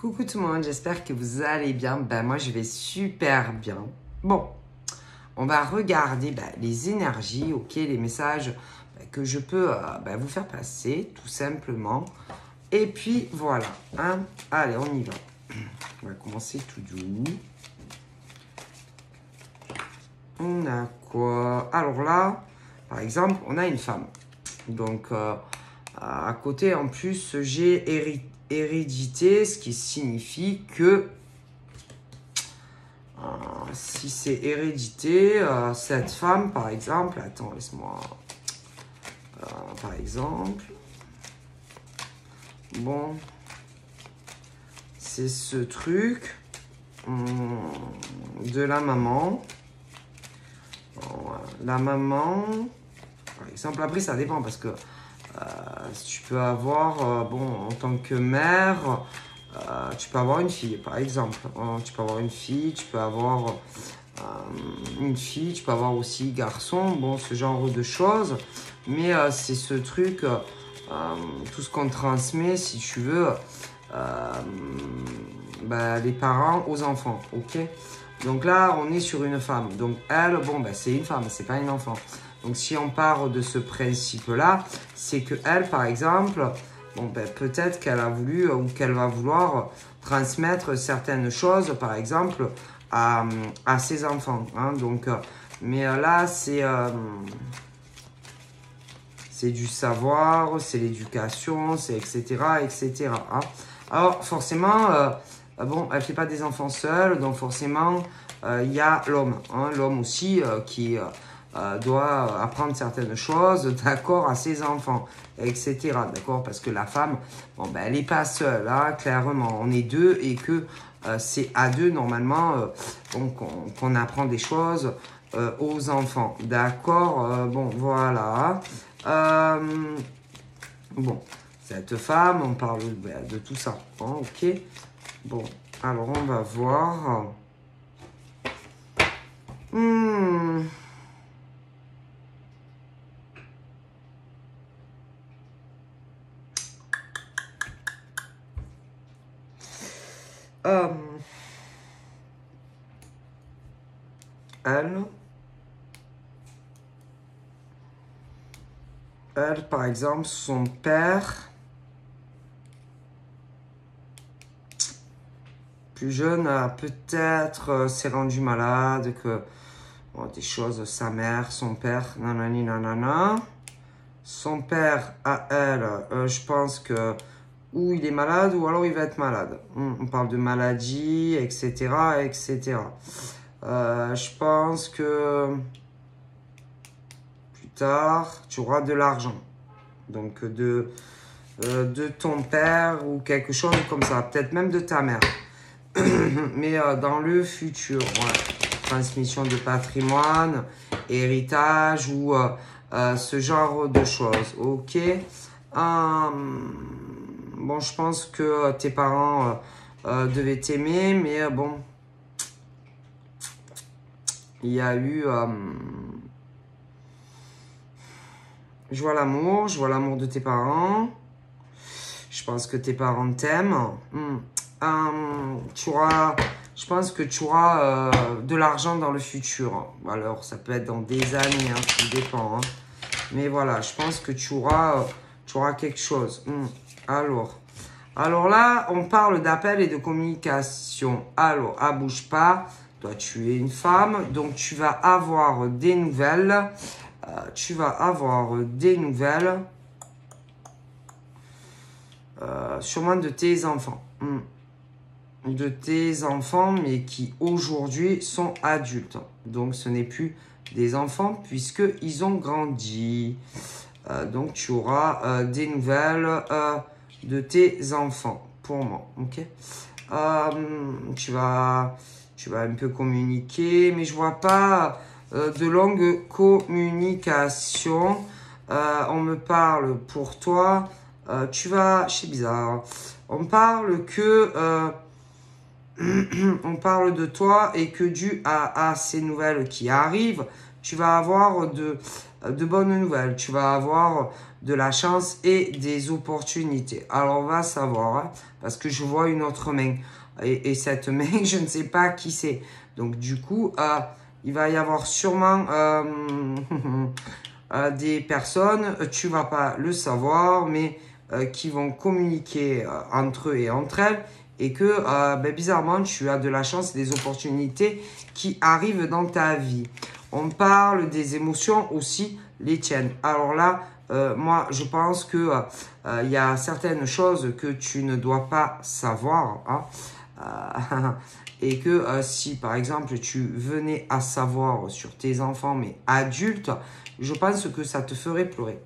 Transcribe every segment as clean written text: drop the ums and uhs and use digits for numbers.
Coucou tout le monde, j'espère que vous allez bien. Moi je vais super bien. Bon, on va regarder les énergies, ok, les messages que je peux vous faire passer tout simplement. Et puis voilà, hein. Allez, on y va. On va commencer tout doux. On a quoi? Alors là, par exemple, on a une femme. Donc à côté, en plus, j'ai hérédité, ce qui signifie que si c'est hérédité, cette femme, par exemple, attends, laisse-moi, par exemple, bon, c'est ce truc de la maman. La maman, par exemple, après ça dépend parce que tu peux avoir, bon, en tant que mère, tu peux avoir une fille, par exemple. Tu peux avoir une fille, tu peux avoir une fille, tu peux avoir aussi garçon, bon, ce genre de choses. Mais c'est ce truc, tout ce qu'on transmet, si tu veux, les parents aux enfants, ok? Donc là, on est sur une femme. Donc elle, bon, c'est une femme, c'est pas un enfant. Donc si on part de ce principe-là, c'est que elle, par exemple, bon, peut-être qu'elle a voulu ou qu'elle va vouloir transmettre certaines choses, par exemple, à ses enfants. Hein. Donc, mais là, c'est du savoir, c'est l'éducation, c'est etc., etc. Hein. Alors forcément, bon, elle ne fait pas des enfants seuls, donc forcément, il y a l'homme. Hein, l'homme aussi qui doit apprendre certaines choses, d'accord, à ses enfants, etc. D'accord, parce que la femme, bon, elle n'est pas seule, hein, clairement. On est deux et que c'est à deux, normalement, qu'on apprend des choses aux enfants. D'accord, bon, voilà. Bon, cette femme, on parle de tout ça. Hein, ok. Bon, alors on va voir. Elle, par exemple, son père, plus jeune, peut-être s'est rendu malade, que bon, des choses, sa mère, son père, nanani nanana. Son père, à elle, je pense que ou il est malade ou alors il va être malade. On parle de maladie, etc., etc. Je pense que plus tard, tu auras de l'argent. Donc de ton père ou quelque chose comme ça. Peut-être même de ta mère. Mais dans le futur, ouais. Transmission de patrimoine, héritage ou ce genre de choses. Ok. Bon, je pense que tes parents devaient t'aimer, mais bon, il y a eu... je vois l'amour de tes parents. Je pense que tes parents t'aiment. Je pense que tu auras de l'argent dans le futur. Alors, ça peut être dans des années, hein, tout dépend. Hein. Mais voilà, je pense que tu auras quelque chose. Alors là, on parle d'appel et de communication. Alors, bouge pas. Toi, tu es une femme, donc tu vas avoir des nouvelles. Sûrement de tes enfants. De tes enfants, mais qui aujourd'hui sont adultes. Donc, ce n'est plus des enfants puisqu'ils ont grandi. Donc, tu auras des nouvelles de tes enfants pour moi. Ok. Tu vas un peu communiquer, mais je vois pas de longue communication. On me parle pour toi. C'est bizarre. On parle que on parle de toi et que dû à ces nouvelles qui arrivent, tu vas avoir de bonnes nouvelles. Tu vas avoir de la chance et des opportunités. Alors, on va savoir, hein, parce que je vois une autre main. Et cette main, je ne sais pas qui c'est. Donc, du coup, il va y avoir sûrement des personnes, tu vas pas le savoir, mais qui vont communiquer entre eux et entre elles. Et que, bizarrement, tu as de la chance et des opportunités qui arrivent dans ta vie. On parle des émotions aussi, les tiennes. Alors là, moi, je pense que y a certaines choses que tu ne dois pas savoir. Hein, et que si, par exemple, tu venais à savoir sur tes enfants, mais adultes, je pense que ça te ferait pleurer.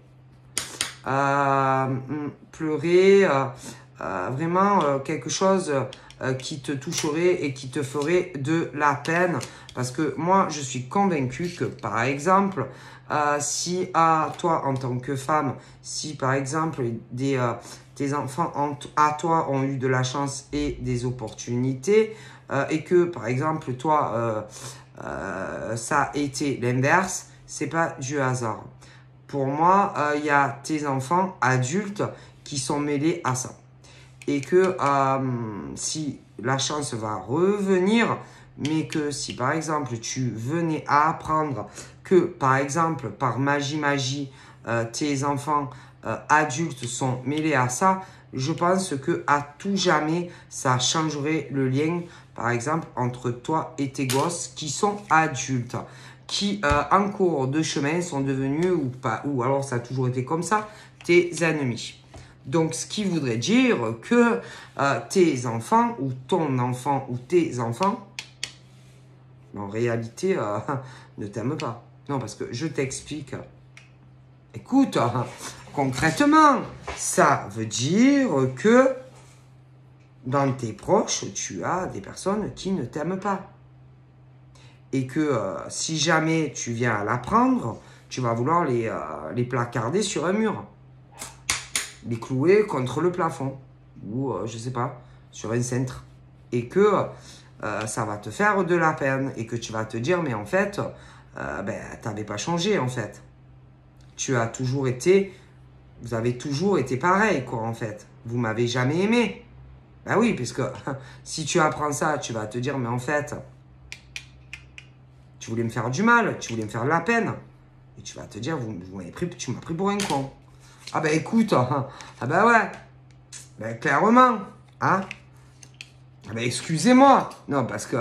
Pleurer, vraiment quelque chose qui te toucherait et qui te ferait de la peine. Parce que moi, je suis convaincue que, par exemple, si toi, en tant que femme, si par exemple, tes enfants à toi ont eu de la chance et des opportunités, et que, par exemple, toi, ça a été l'inverse, c'est pas du hasard. Pour moi, il y a tes enfants adultes qui sont mêlés à ça. Et que si la chance va revenir, mais que si par exemple tu venais à apprendre que par exemple par magie, tes enfants adultes sont mêlés à ça, je pense que à tout jamais ça changerait le lien par exemple entre toi et tes gosses qui sont adultes, qui en cours de chemin sont devenus ou pas, ou alors ça a toujours été comme ça, tes ennemis. Donc, ce qui voudrait dire que tes enfants, ou ton enfant, ou tes enfants, en réalité, ne t'aiment pas. Non, parce que je t'explique. Écoute, concrètement, ça veut dire que dans tes proches, tu as des personnes qui ne t'aiment pas. Et que si jamais tu viens à l'apprendre, tu vas vouloir les placarder sur un mur. Les clouer contre le plafond ou je sais pas, sur un cintre, et que ça va te faire de la peine et que tu vas te dire mais en fait t'avais pas changé en fait, tu as toujours été, vous avez toujours été pareil quoi en fait, vous m'avez jamais aimé. Ben oui, puisque si tu apprends ça, tu vas te dire mais en fait tu voulais me faire du mal, tu voulais me faire de la peine, et tu vas te dire tu m'as pris pour un con. Ah ben écoute, ah ben ouais, ben clairement, hein, ah ben excusez-moi, non parce que,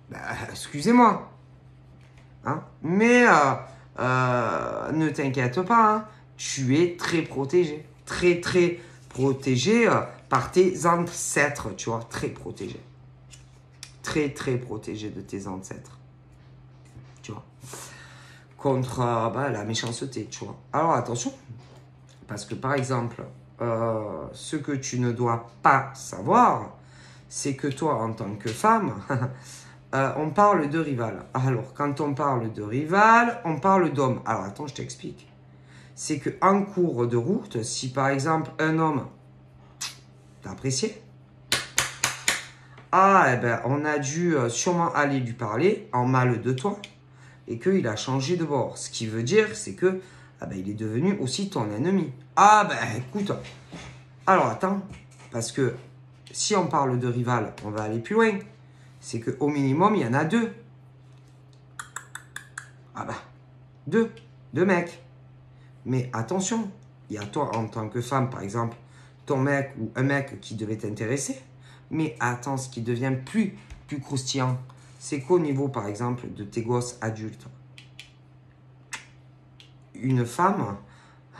ben, excusez-moi, hein, mais ne t'inquiète pas, hein, tu es très protégé par tes ancêtres, tu vois, très protégé de tes ancêtres, tu vois, contre la méchanceté, tu vois. Alors attention. Parce que par exemple, ce que tu ne dois pas savoir, c'est que toi, en tant que femme, on parle de rival. Alors, quand on parle de rival, on parle d'homme. Alors, attends, je t'explique. C'est qu'en cours de route, si par exemple, un homme t'a apprécié, on a dû sûrement aller lui parler en mal de toi et qu'il a changé de bord. Ce qui veut dire, c'est que il est devenu aussi ton ennemi. Écoute. Alors, attends. Parce que si on parle de rival, on va aller plus loin. C'est qu'au minimum, il y en a deux. Deux. Deux mecs. Mais attention. Il y a toi, en tant que femme, par exemple, ton mec ou un mec qui devait t'intéresser. Mais attends, ce qui devient plus croustillant, c'est qu'au niveau, par exemple, de tes gosses adultes, une femme,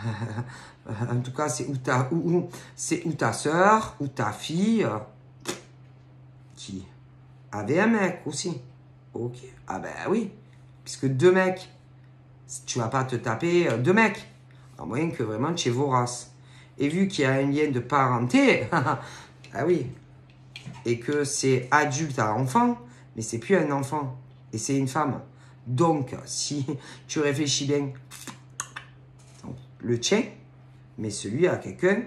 en tout cas, c'est ou ta soeur ou ta fille qui avait un mec aussi. Ok. Oui. Puisque deux mecs, tu vas pas te taper deux mecs. À moins que vraiment tu es vorace. Et vu qu'il y a un lien de parenté, oui. Et que c'est adulte à enfant, mais c'est plus un enfant. Et c'est une femme. Donc, si tu réfléchis bien, le tien, mais celui à quelqu'un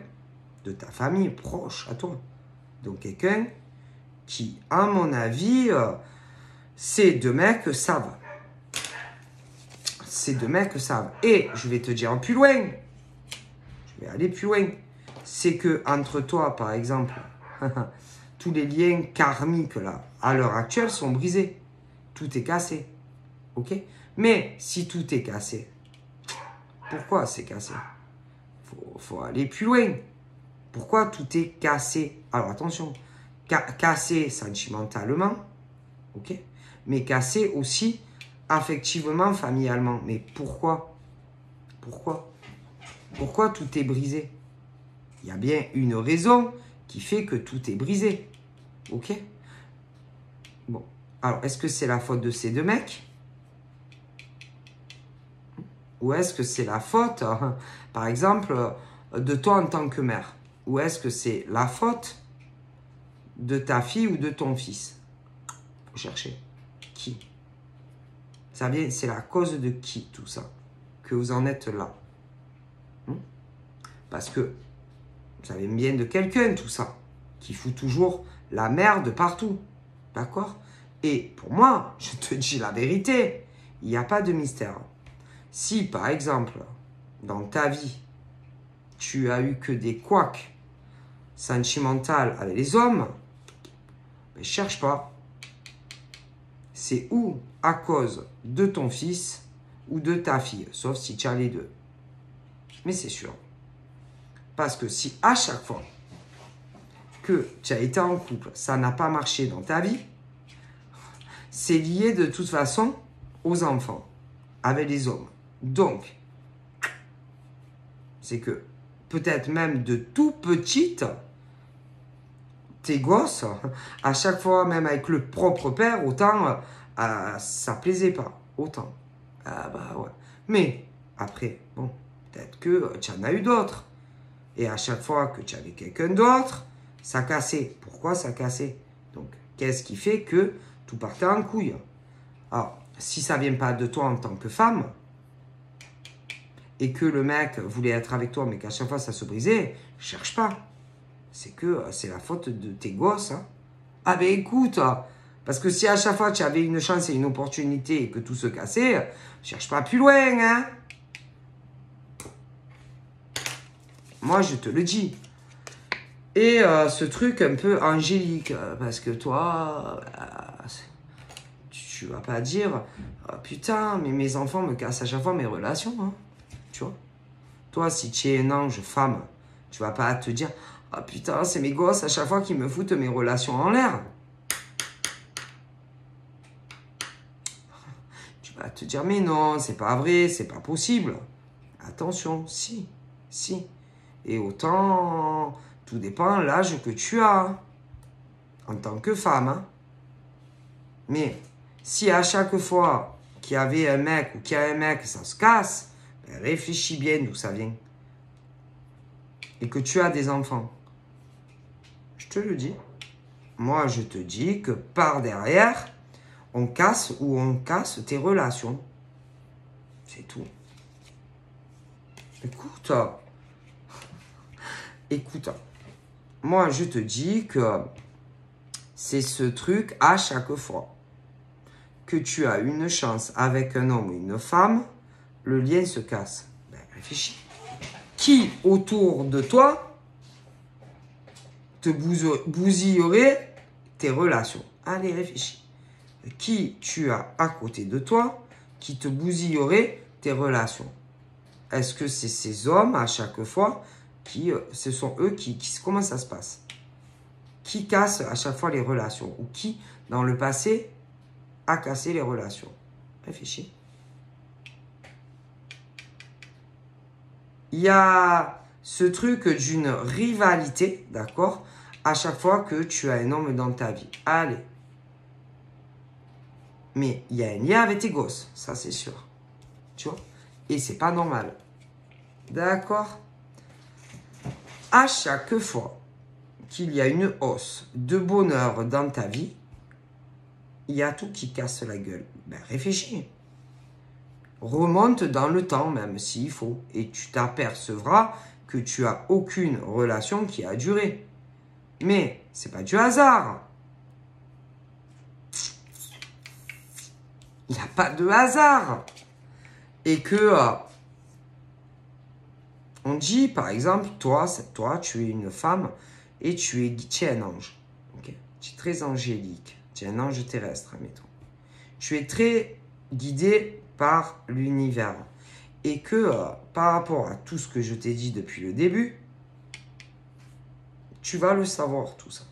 de ta famille proche à toi. Donc quelqu'un qui, à mon avis, ces deux mecs savent. ces deux mecs savent. Et je vais te dire plus loin. Je vais aller plus loin. C'est que entre toi, par exemple, tous les liens karmiques là, à l'heure actuelle, sont brisés. Tout est cassé. Ok? Mais si tout est cassé, pourquoi c'est cassé? Faut aller plus loin. Pourquoi tout est cassé? Alors attention, cassé sentimentalement, ok? Mais cassé aussi affectivement, familialement. Mais pourquoi? Pourquoi tout est brisé? Il y a bien une raison qui fait que tout est brisé. Ok? Bon. Alors, est-ce que c'est la faute de ces deux mecs? Ou est-ce que c'est la faute, par exemple, de toi en tant que mère? Ou est-ce que c'est la faute de ta fille ou de ton fils? Faut chercher. Qui? Ça vient, c'est la cause de qui, tout ça? Que vous en êtes là. Parce que ça vient bien de quelqu'un, tout ça. Qui fout toujours la merde partout. D'accord? Et pour moi, je te dis la vérité, il n'y a pas de mystère. Si, par exemple, dans ta vie, tu as eu que des couacs sentimentales avec les hommes, mais cherche pas. C'est ou à cause de ton fils ou de ta fille, sauf si tu as les deux. Mais c'est sûr. Parce que si à chaque fois que tu as été en couple, ça n'a pas marché dans ta vie, c'est lié de toute façon aux enfants, avec les hommes. Donc, c'est que peut-être même de tout petite, tes gosses, à chaque fois, même avec le propre père, autant ça plaisait pas. Autant. Ah bah ouais. Mais après, bon, peut-être que tu en as eu d'autres. Et à chaque fois que tu avais quelqu'un d'autre, ça cassait. Pourquoi ça cassait? Donc, qu'est-ce qui fait que tout partait en couille? Alors, si ça vient pas de toi en tant que femme, et que le mec voulait être avec toi, mais qu'à chaque fois ça se brisait, cherche pas. C'est que c'est la faute de tes gosses. Hein. Ah ben écoute, parce que si à chaque fois tu avais une chance et une opportunité et que tout se cassait, cherche pas plus loin. Hein. Moi, je te le dis. Et ce truc un peu angélique, parce que toi, tu vas pas dire, oh, putain, mais mes enfants me cassent à chaque fois mes relations. Hein. Tu vois? Toi, si tu es un ange femme, tu vas pas te dire, ah oh, putain, c'est mes gosses à chaque fois qui me foutent mes relations en l'air. Tu vas te dire, mais non, c'est pas vrai, c'est pas possible. Attention, si. Et autant, tout dépend de l'âge que tu as en tant que femme. Hein. Mais si à chaque fois qu'il y avait un mec ou qu'il y a un mec, ça se casse, ben réfléchis bien d'où ça vient. Et que tu as des enfants. Je te le dis. Moi, je te dis que par derrière, on casse ou on casse tes relations. C'est tout. Écoute, moi, je te dis que c'est ce truc à chaque fois que tu as une chance avec un homme ou une femme, le lien se casse. Ben, réfléchis. Qui autour de toi te bousillerait tes relations? Allez, réfléchis. Qui tu as à côté de toi qui te bousillerait tes relations? Est-ce que c'est ces hommes à chaque fois ce sont eux comment ça se passe? Qui casse à chaque fois les relations? Ou qui, dans le passé, a cassé les relations? Réfléchis. Il y a ce truc d'une rivalité, d'accord? À chaque fois que tu as un homme dans ta vie. Allez. Mais il y a un lien avec tes gosses, ça c'est sûr. Tu vois? Et c'est pas normal. D'accord? À chaque fois qu'il y a une hausse de bonheur dans ta vie, il y a tout qui casse la gueule. Ben réfléchis. Remonte dans le temps même s'il faut. Et tu t'apercevras que tu as aucune relation qui a duré. Mais c'est pas du hasard. Il n'y a pas de hasard. Et que, on dit, par exemple, toi, tu es une femme et tu es un ange. Okay? Tu es très angélique. Tu es un ange terrestre, admettons. Tu es très guidé par l'univers. Et que, par rapport à tout ce que je t'ai dit depuis le début, tu vas le savoir, tout ça.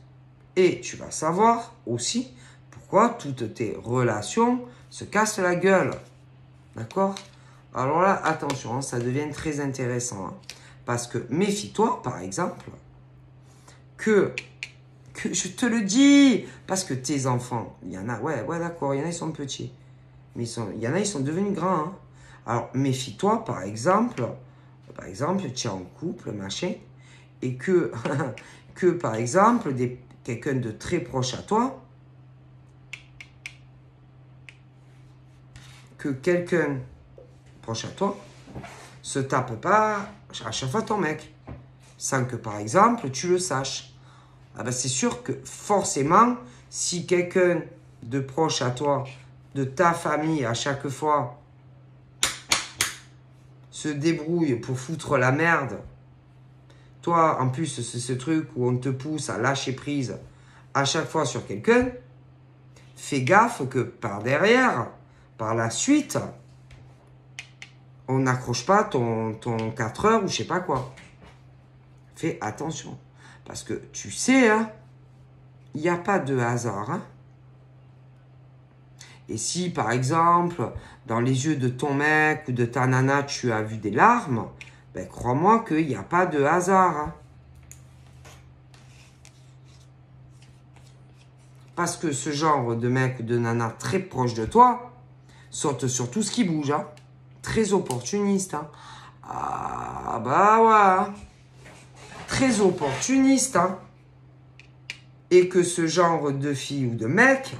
Et tu vas savoir aussi pourquoi toutes tes relations se cassent la gueule. D'accord? Alors là, attention, ça devient très intéressant. Hein, parce que méfie-toi, par exemple, que je te le dis, parce que tes enfants, il y en a, ouais, d'accord, il y en a, ils sont petits. Mais il y en a, ils sont devenus grands. Hein. Alors, méfie-toi, par exemple, tu es en couple, machin, et que, par exemple, quelqu'un de très proche à toi, que quelqu'un proche à toi se tape pas à chaque fois ton mec, sans que, par exemple, tu le saches. Ah ben, c'est sûr que, forcément, si quelqu'un de proche à toi, de ta famille, à chaque fois, se débrouille pour foutre la merde. Toi, en plus, c'est ce truc où on te pousse à lâcher prise à chaque fois sur quelqu'un. Fais gaffe que par derrière, par la suite, on n'accroche pas ton 4 heures ou je sais pas quoi. Fais attention. Parce que tu sais, hein, il n'y a pas de hasard. Hein. Et si, par exemple, dans les yeux de ton mec ou de ta nana, tu as vu des larmes, ben, crois-moi qu'il n'y a pas de hasard. Hein. Parce que ce genre de mec ou de nana très proche de toi saute sur tout ce qui bouge. Hein. Très opportuniste. Hein. Ah bah ouais. Hein. Très opportuniste. Hein. Et que ce genre de fille ou de mec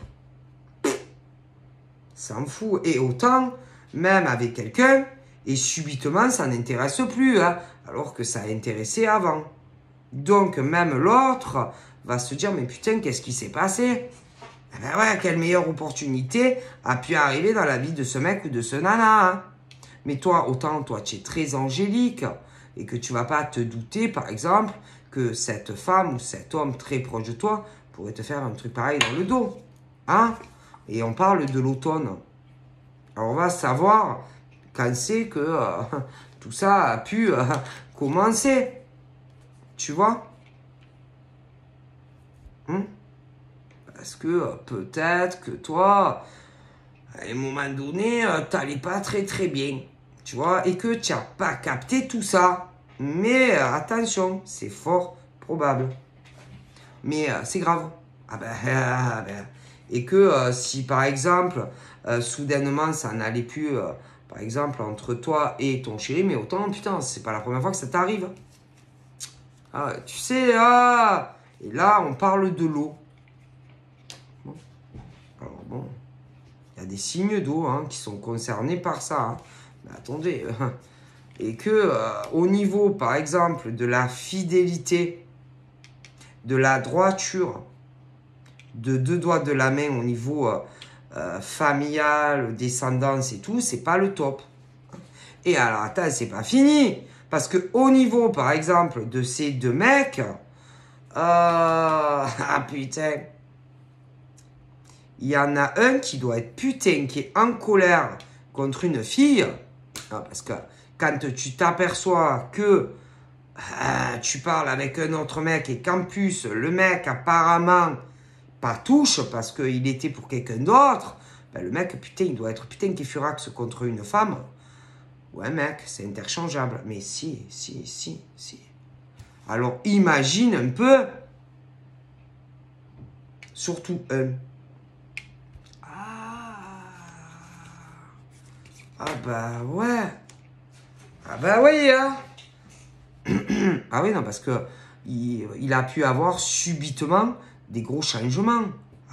s'en fout. Et autant, même avec quelqu'un, et subitement, ça n'intéresse plus, hein, alors que ça a intéressé avant. Donc, même l'autre va se dire, mais putain, qu'est-ce qui s'est passé? Eh ben ouais, quelle meilleure opportunité a pu arriver dans la vie de ce mec ou de ce nana. Hein. Mais toi, autant, toi, tu es très angélique, et que tu vas pas te douter, par exemple, que cette femme ou cet homme très proche de toi pourrait te faire un truc pareil dans le dos. Hein? Et on parle de l'automne. Alors on va savoir quand c'est que tout ça a pu commencer. Tu vois? Parce que peut-être que toi, à un moment donné, t'allais pas très très bien. Tu vois? Et que tu n'as pas capté tout ça. Mais attention, c'est fort probable. Mais c'est grave. Ah ben, et que si par exemple, soudainement, ça n'allait plus, par exemple, entre toi et ton chéri, mais autant, putain, c'est pas la première fois que ça t'arrive. Ah, tu sais, ah, et là, on parle de l'eau. Bon. Alors bon, il y a des signes d'eau hein, qui sont concernés par ça. Hein. Mais attendez, et que au niveau, par exemple, de la fidélité, de la droiture, de deux doigts de la main au niveau familial, descendance et tout, c'est pas le top. Et alors, attends, c'est pas fini. Parce que au niveau, par exemple, de ces deux mecs, ah putain, il y en a un qui doit être putain, qui est en colère contre une fille. Parce que quand tu t'aperçois que tu parles avec un autre mec et qu'en plus, le mec apparemment pas touche parce qu'il était pour quelqu'un d'autre, ben le mec, putain, il doit être putain qui furax contre une femme. Ouais, mec, c'est interchangeable. Mais si. Alors, imagine un peu, surtout un. Ah bah ouais. Ah bah oui, hein. Ah oui, non, parce que il a pu avoir subitement des gros changements.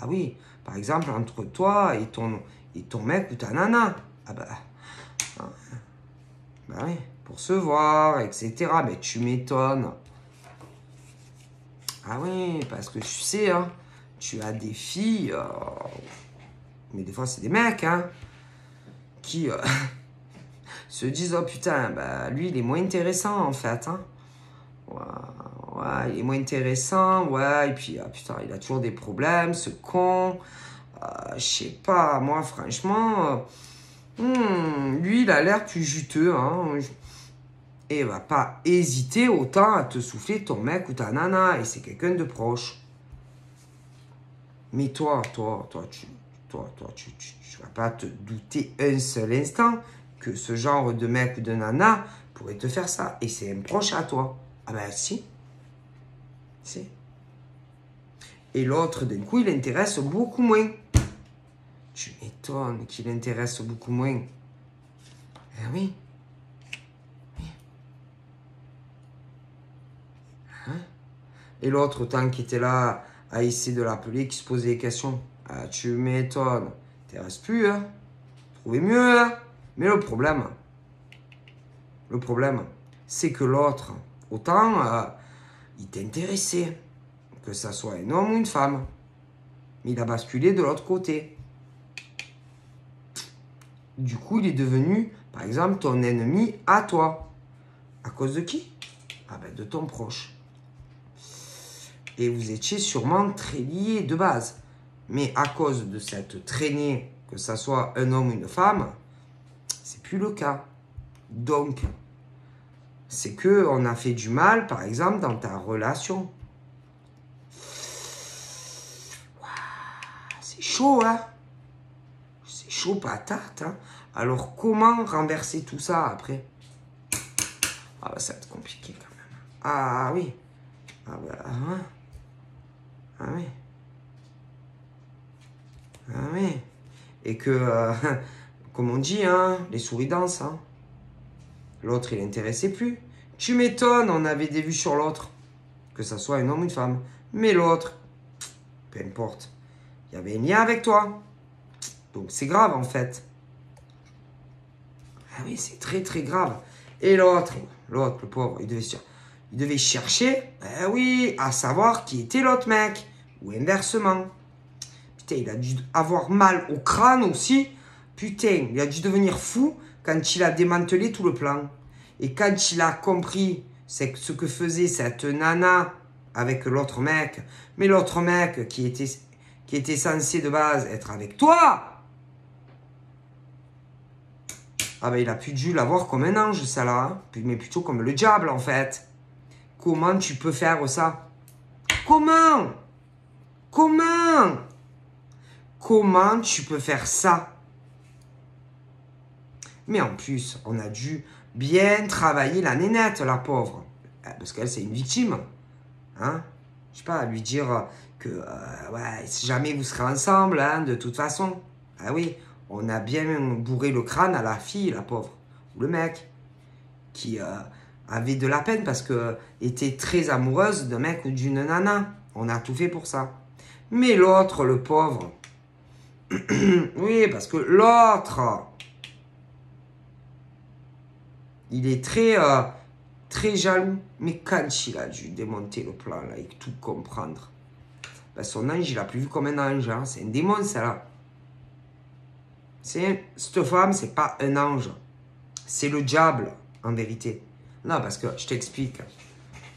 Ah oui, par exemple, entre toi et ton mec ou ta nana. Ah bah, bah oui, pour se voir, etc. Mais tu m'étonnes. Ah oui, parce que tu sais, hein, tu as des filles, mais des fois c'est des mecs, hein, qui Se disent, oh putain, bah, lui, il est moins intéressant, en fait. Hein. Ouais, ouais, il est moins intéressant, ouais, et puis, ah, putain, il a toujours des problèmes, ce con. Je sais pas, moi, franchement, lui, il a l'air plus juteux, hein. Et va pas hésiter autant à te souffler ton mec ou ta nana, et c'est quelqu'un de proche. Mais toi, tu vas pas te douter un seul instant que ce genre de mec ou de nana pourrait te faire ça. Et c'est un proche à toi. Ah ben si. Si. Et l'autre, d'un coup, il intéresse beaucoup moins. Tu m'étonnes qu'il intéresse beaucoup moins. Eh oui. Oui. Hein? Et l'autre, tant qu'il était là à essayer de l'appeler, qui se posait des questions. Ah, tu m'étonnes. T'intéresses plus, hein? Trouvez mieux, hein? Mais le problème, c'est que l'autre, autant il t'intéressait, que ça soit un homme ou une femme, mais il a basculé de l'autre côté. Du coup, il est devenu, par exemple, ton ennemi à toi. À cause de qui? Ah ben, de ton proche. Et vous étiez sûrement très liés de base. Mais à cause de cette traînée, que ça soit un homme ou une femme, c'est plus le cas. Donc, c'est que on a fait du mal, par exemple, dans ta relation. C'est chaud, hein? C'est chaud patate, hein? Alors, comment renverser tout ça après? Ah, bah, ça va être compliqué quand même. Ah, oui. Ah, bah, hein? Ah, oui. Ah, oui. Et que, comme on dit, hein, les souris dansent, hein? L'autre, il n'intéressait plus. Tu m'étonnes, on avait des vues sur l'autre. Que ça soit un homme ou une femme. Mais l'autre, peu importe. Il y avait un lien avec toi. Donc c'est grave en fait. Ah oui, c'est très très grave. Et l'autre, le pauvre, il devait chercher, ben oui, à savoir qui était l'autre mec. Ou inversement. Putain, il a dû avoir mal au crâne aussi. Putain, il a dû devenir fou quand il a démantelé tout le plan. Et quand il a compris ce que faisait cette nana avec l'autre mec, mais l'autre mec qui était censé de base être avec toi, ah ben il a plus dû l'avoir comme un ange, ça là, hein, mais plutôt comme le diable en fait. Comment tu peux faire ça? Comment tu peux faire ça? Mais en plus, on a dû bien travailler la nénette, la pauvre. Parce qu'elle, c'est une victime. Hein? Je sais pas, lui dire que ouais, si jamais vous serez ensemble, hein, de toute façon. Ah oui, on a bien bourré le crâne à la fille, la pauvre. Ou le mec. Qui avait de la peine parce que était très amoureuse d'un mec ou d'une nana. On a tout fait pour ça. Mais l'autre, le pauvre. Oui, parce que l'autre, il est très jaloux. Mais quand il a dû démonter le plan là et tout comprendre, ben son ange, il l'a plus vu comme un ange. Hein. C'est un démon, ça là. Cette femme, c'est pas un ange. C'est le diable, en vérité. Non, parce que, je t'explique.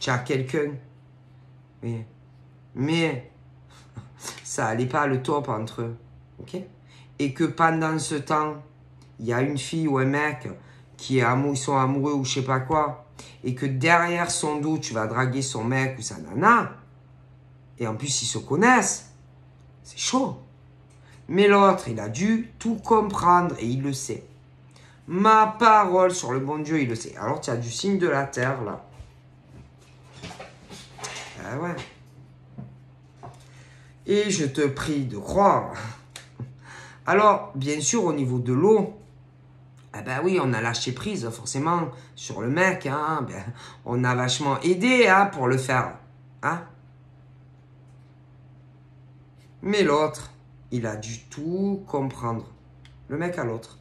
Tu as quelqu'un. Mais ça allait pas le top entre eux. Ok? Et que pendant ce temps, il y a une fille ou un mec qui est ils sont amoureux ou je sais pas quoi. Et que derrière son dos, tu vas draguer son mec ou sa nana. Et en plus, ils se connaissent. C'est chaud. Mais l'autre, il a dû tout comprendre et il le sait. Ma parole sur le bon Dieu, il le sait. Alors, tu as du signe de la terre, là. Ah ouais. Et je te prie de croire. Alors, bien sûr, au niveau de l'eau, eh ben oui, on a lâché prise, forcément, sur le mec. Hein, ben, on a vachement aidé hein, pour le faire. Hein. Mais l'autre, il a dû tout comprendre. Le mec à l'autre.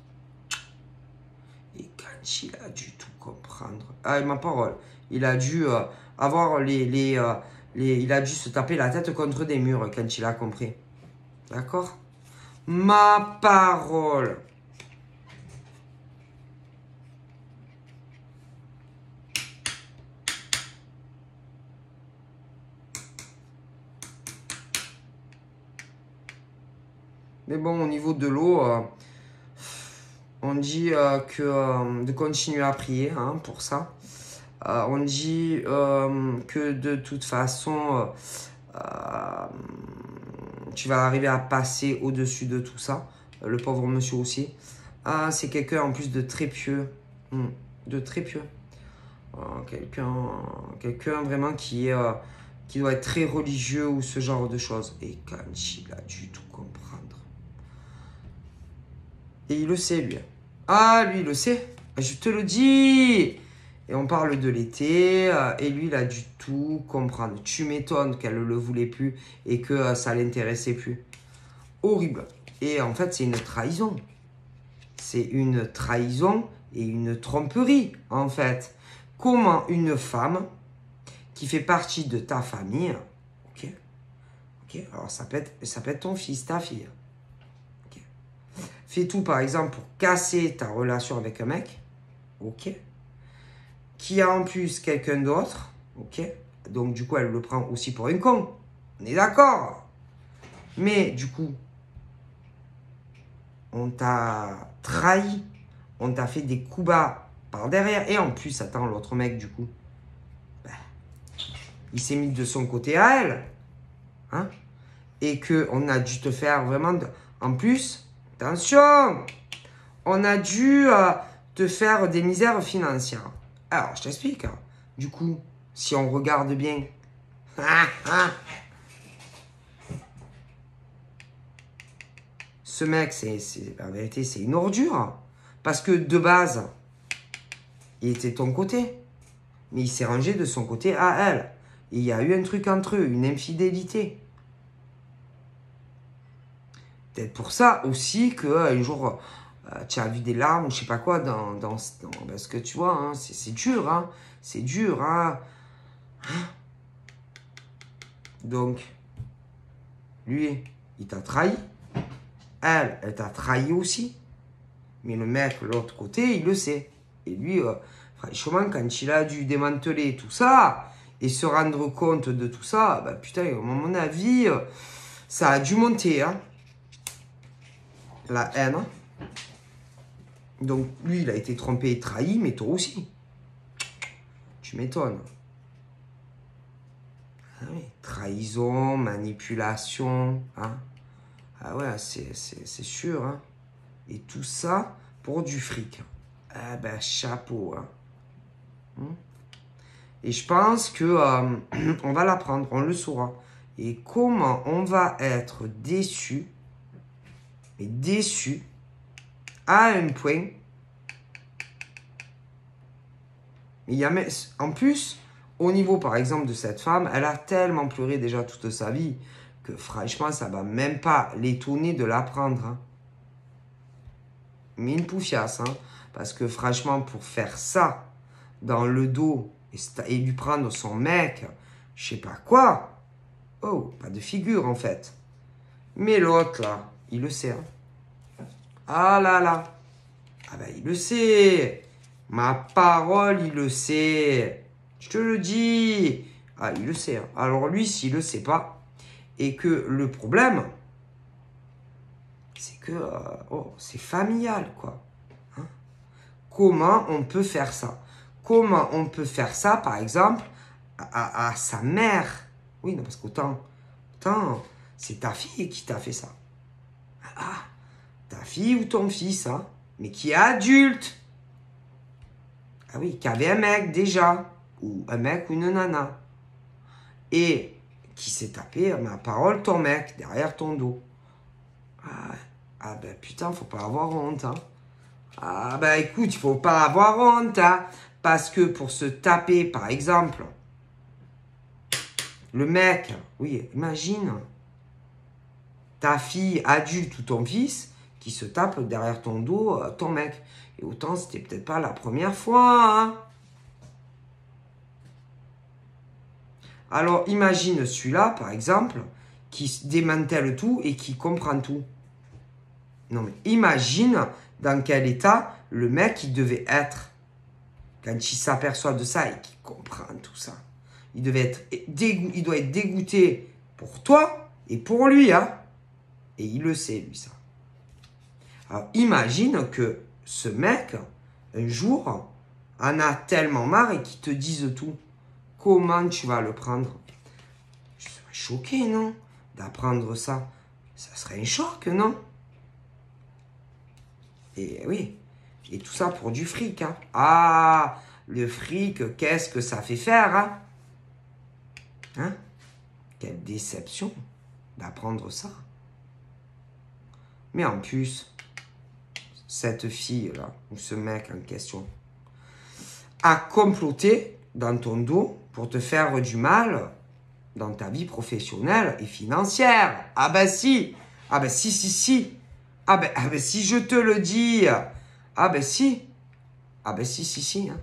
Et quand il a dû tout comprendre... Ah, ma parole. Il a dû avoir il a dû se taper la tête contre des murs quand il a compris. D'accord? Ma parole. Mais bon, au niveau de l'eau, on dit de continuer à prier hein, pour ça. On dit que de toute façon, tu vas arriver à passer au-dessus de tout ça. Le pauvre monsieur aussi. C'est quelqu'un en plus de très pieux. De très pieux. Quelqu'un vraiment qui doit être très religieux ou ce genre de choses. Et quand il a dû tout comprendre. Et il le sait, lui. Lui, il le sait. Je te le dis. Et on parle de l'été. Et lui, il a dû tout comprendre. Tu m'étonnes qu'elle ne le voulait plus et que ça l'intéressait plus. Horrible. Et en fait, c'est une trahison. C'est une trahison et une tromperie, en fait. Comment une femme qui fait partie de ta famille, ok, alors ça peut être ton fils, ta fille, ok, fait tout par exemple pour casser ta relation avec un mec, ok, qui a en plus quelqu'un d'autre, ok, donc du coup elle le prend aussi pour un con, on est d'accord, mais du coup on t'a trahi, on t'a fait des coups bas par derrière, et en plus attends l'autre mec du coup, il s'est mis de son côté à elle, hein, et qu'on a dû te faire vraiment... En plus, attention, on a dû te faire des misères financières. Alors, je t'explique. Hein. Du coup, si on regarde bien... Ce mec, en vérité, c'est une ordure. Parce que de base, il était de ton côté. Mais il s'est rangé de son côté à elle. Et il y a eu un truc entre eux, une infidélité. Peut-être pour ça aussi qu'un jour, tu as vu des larmes ou je sais pas quoi parce que tu vois, hein, c'est dur, hein, c'est dur, hein. Donc, lui, il t'a trahi. Elle t'a trahi aussi. Mais le mec, l'autre côté, il le sait. Et lui, franchement, quand il a dû démanteler tout ça et se rendre compte de tout ça, bah, putain, à mon avis, ça a dû monter, hein. La haine. Donc, lui, il a été trompé et trahi, mais toi aussi. Tu m'étonnes. Ah oui, trahison, manipulation. Hein. Ah ouais, c'est sûr. Hein. Et tout ça pour du fric. Ah ben, chapeau. Hein. Et je pense que on va l'apprendre, on le saura. Et comment on va être déçu, mais déçu, à un point. En plus, au niveau par exemple de cette femme, elle a tellement pleuré déjà toute sa vie que franchement, ça ne va même pas l'étonner de l'apprendre. Hein. Mais une poufiasse, hein, parce que franchement, pour faire ça dans le dos et lui prendre son mec, je sais pas quoi, oh, pas de figure en fait. Mais l'autre là, il le sait. Hein. Ah là là, ah ben il le sait. Ma parole, il le sait. Je te le dis. Ah, il le sait. Hein. Alors lui, s'il le sait pas, et que le problème, c'est que c'est familial, quoi. Hein? Comment on peut faire ça? Comment on peut faire ça, par exemple, à sa mère? Oui, non, parce qu'autant, c'est ta fille qui t'a fait ça. Ah, ta fille ou ton fils, hein, mais qui est adulte. Ah oui, qui avait un mec déjà, ou un mec ou une nana, et qui s'est tapé, ma parole, ton mec, derrière ton dos. Ah ben putain, faut pas avoir honte. Hein. Ah ben écoute, il faut pas avoir honte. Hein, parce que pour se taper, par exemple, le mec, oui, imagine, ta fille adulte ou ton fils qui se tape derrière ton dos, ton mec. Et autant, c'était peut-être pas la première fois. Hein. Alors, imagine celui-là, par exemple, qui démantèle tout et qui comprend tout. Non, mais imagine dans quel état le mec il devait être quand il s'aperçoit de ça et qu'il comprend tout ça. Il doit être dégoûté pour toi et pour lui. Hein. Et il le sait, lui, ça. Alors, imagine que ce mec, un jour, en a tellement marre et qu'il te dise tout. Comment tu vas le prendre? Je serais choqué, non? D'apprendre ça. Ça serait un choc, non? Et oui. Et tout ça pour du fric, hein. Ah, le fric, qu'est-ce que ça fait faire, hein? Hein? Quelle déception d'apprendre ça. Mais en plus, cette fille-là, ou ce mec en question, a comploté dans ton dos pour te faire du mal dans ta vie professionnelle et financière. Ah ben si. Ah ben si. Ah ben si je te le dis. Ah ben si. Ah ben si. Hein.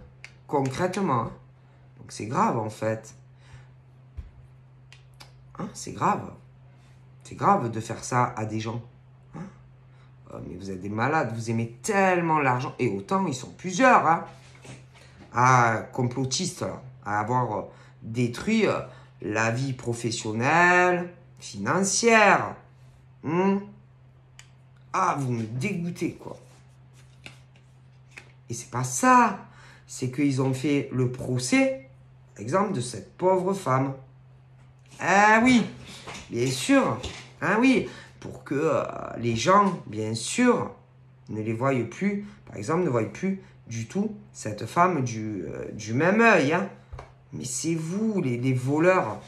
Concrètement. Hein. Donc c'est grave en fait. Hein, c'est grave. C'est grave de faire ça à des gens. Hein. Mais vous êtes des malades. Vous aimez tellement l'argent. Et autant ils sont plusieurs. Hein. À complotistes. Là, à avoir détruit la vie professionnelle, financière. Ah, vous me dégoûtez, quoi. Et c'est pas ça. C'est qu'ils ont fait le procès, par exemple, de cette pauvre femme. Ah oui, bien sûr. Ah oui, pour que les gens, bien sûr, ne les voient plus, par exemple, ne voient plus du tout cette femme du même œil. Hein. Mais c'est vous, les voleurs.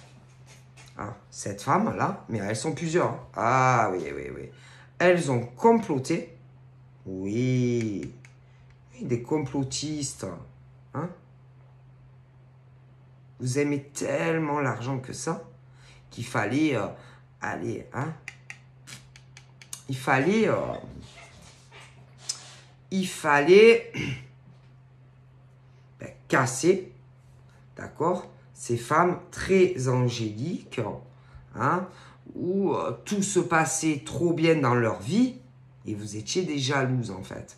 Ah, cette femme-là, mais elles sont plusieurs. Ah oui. Elles ont comploté. Oui, des complotistes. Hein? Vous aimez tellement l'argent que ça qu'il fallait aller. Hein? Il fallait casser, d'accord, ces femmes très angéliques, hein, où tout se passait trop bien dans leur vie et vous étiez des jalouses en fait.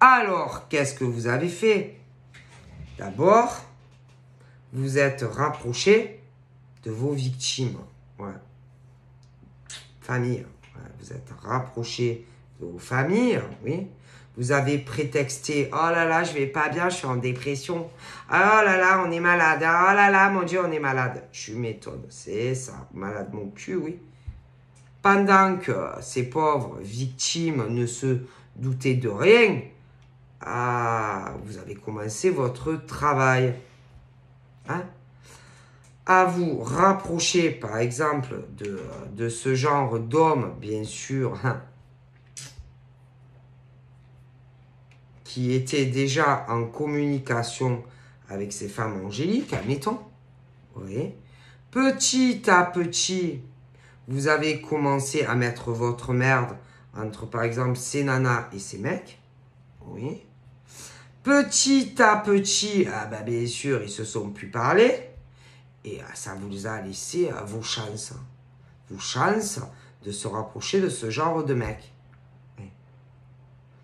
Alors, qu'est-ce que vous avez fait? D'abord, vous êtes rapprochés de vos victimes. Ouais. Famille. Ouais, vous êtes rapprochés de vos familles, oui. Vous avez prétexté, oh là là, je vais pas bien, je suis en dépression. Oh là là, on est malade. Oh là là, mon Dieu, on est malade. Tu m'étonnes, c'est ça, malade mon cul, oui. Pendant que ces pauvres victimes ne se doutaient de rien, ah, vous avez commencé votre travail. Hein? À vous rapprocher, par exemple, de ce genre d'hommes, bien sûr, hein, qui étaient déjà en communication avec ces femmes angéliques, admettons. Oui. Petit à petit, vous avez commencé à mettre votre merde entre, par exemple, ces nanas et ces mecs. Oui. Petit à petit, ah bah bien sûr, ils se sont plus parlé. Et ça vous a laissé vos chances. Vos chances de se rapprocher de ce genre de mec. Oui.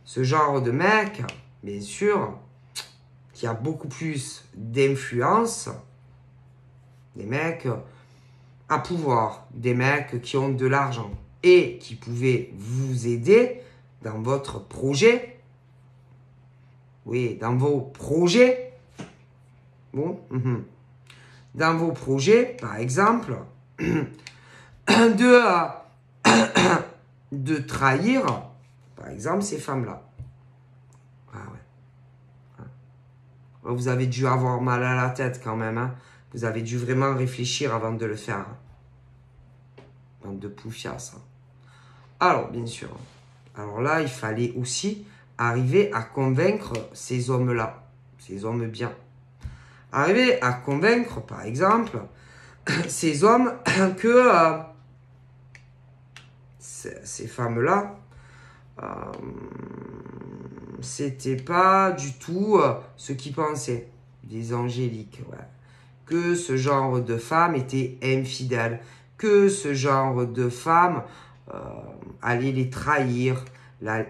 Ce genre de mec, bien sûr, qui a beaucoup plus d'influence. Des mecs à pouvoir. Des mecs qui ont de l'argent. Et qui pouvaient vous aider dans votre projet. Oui, dans vos projets. Bon. Dans vos projets, par exemple, de trahir, par exemple, ces femmes-là. Ah ouais. Vous avez dû avoir mal à la tête quand même. Hein. Vous avez dû vraiment réfléchir avant de le faire. Bande de poufias. Hein. Alors, bien sûr. Alors là, il fallait aussi arriver à convaincre ces hommes-là. Ces hommes bien. Arriver à convaincre, par exemple, ces hommes que ces femmes-là, c'était pas du tout ce qu'ils pensaient, des angéliques, ouais. Que ce genre de femme était infidèle, que ce genre de femme allait les trahir,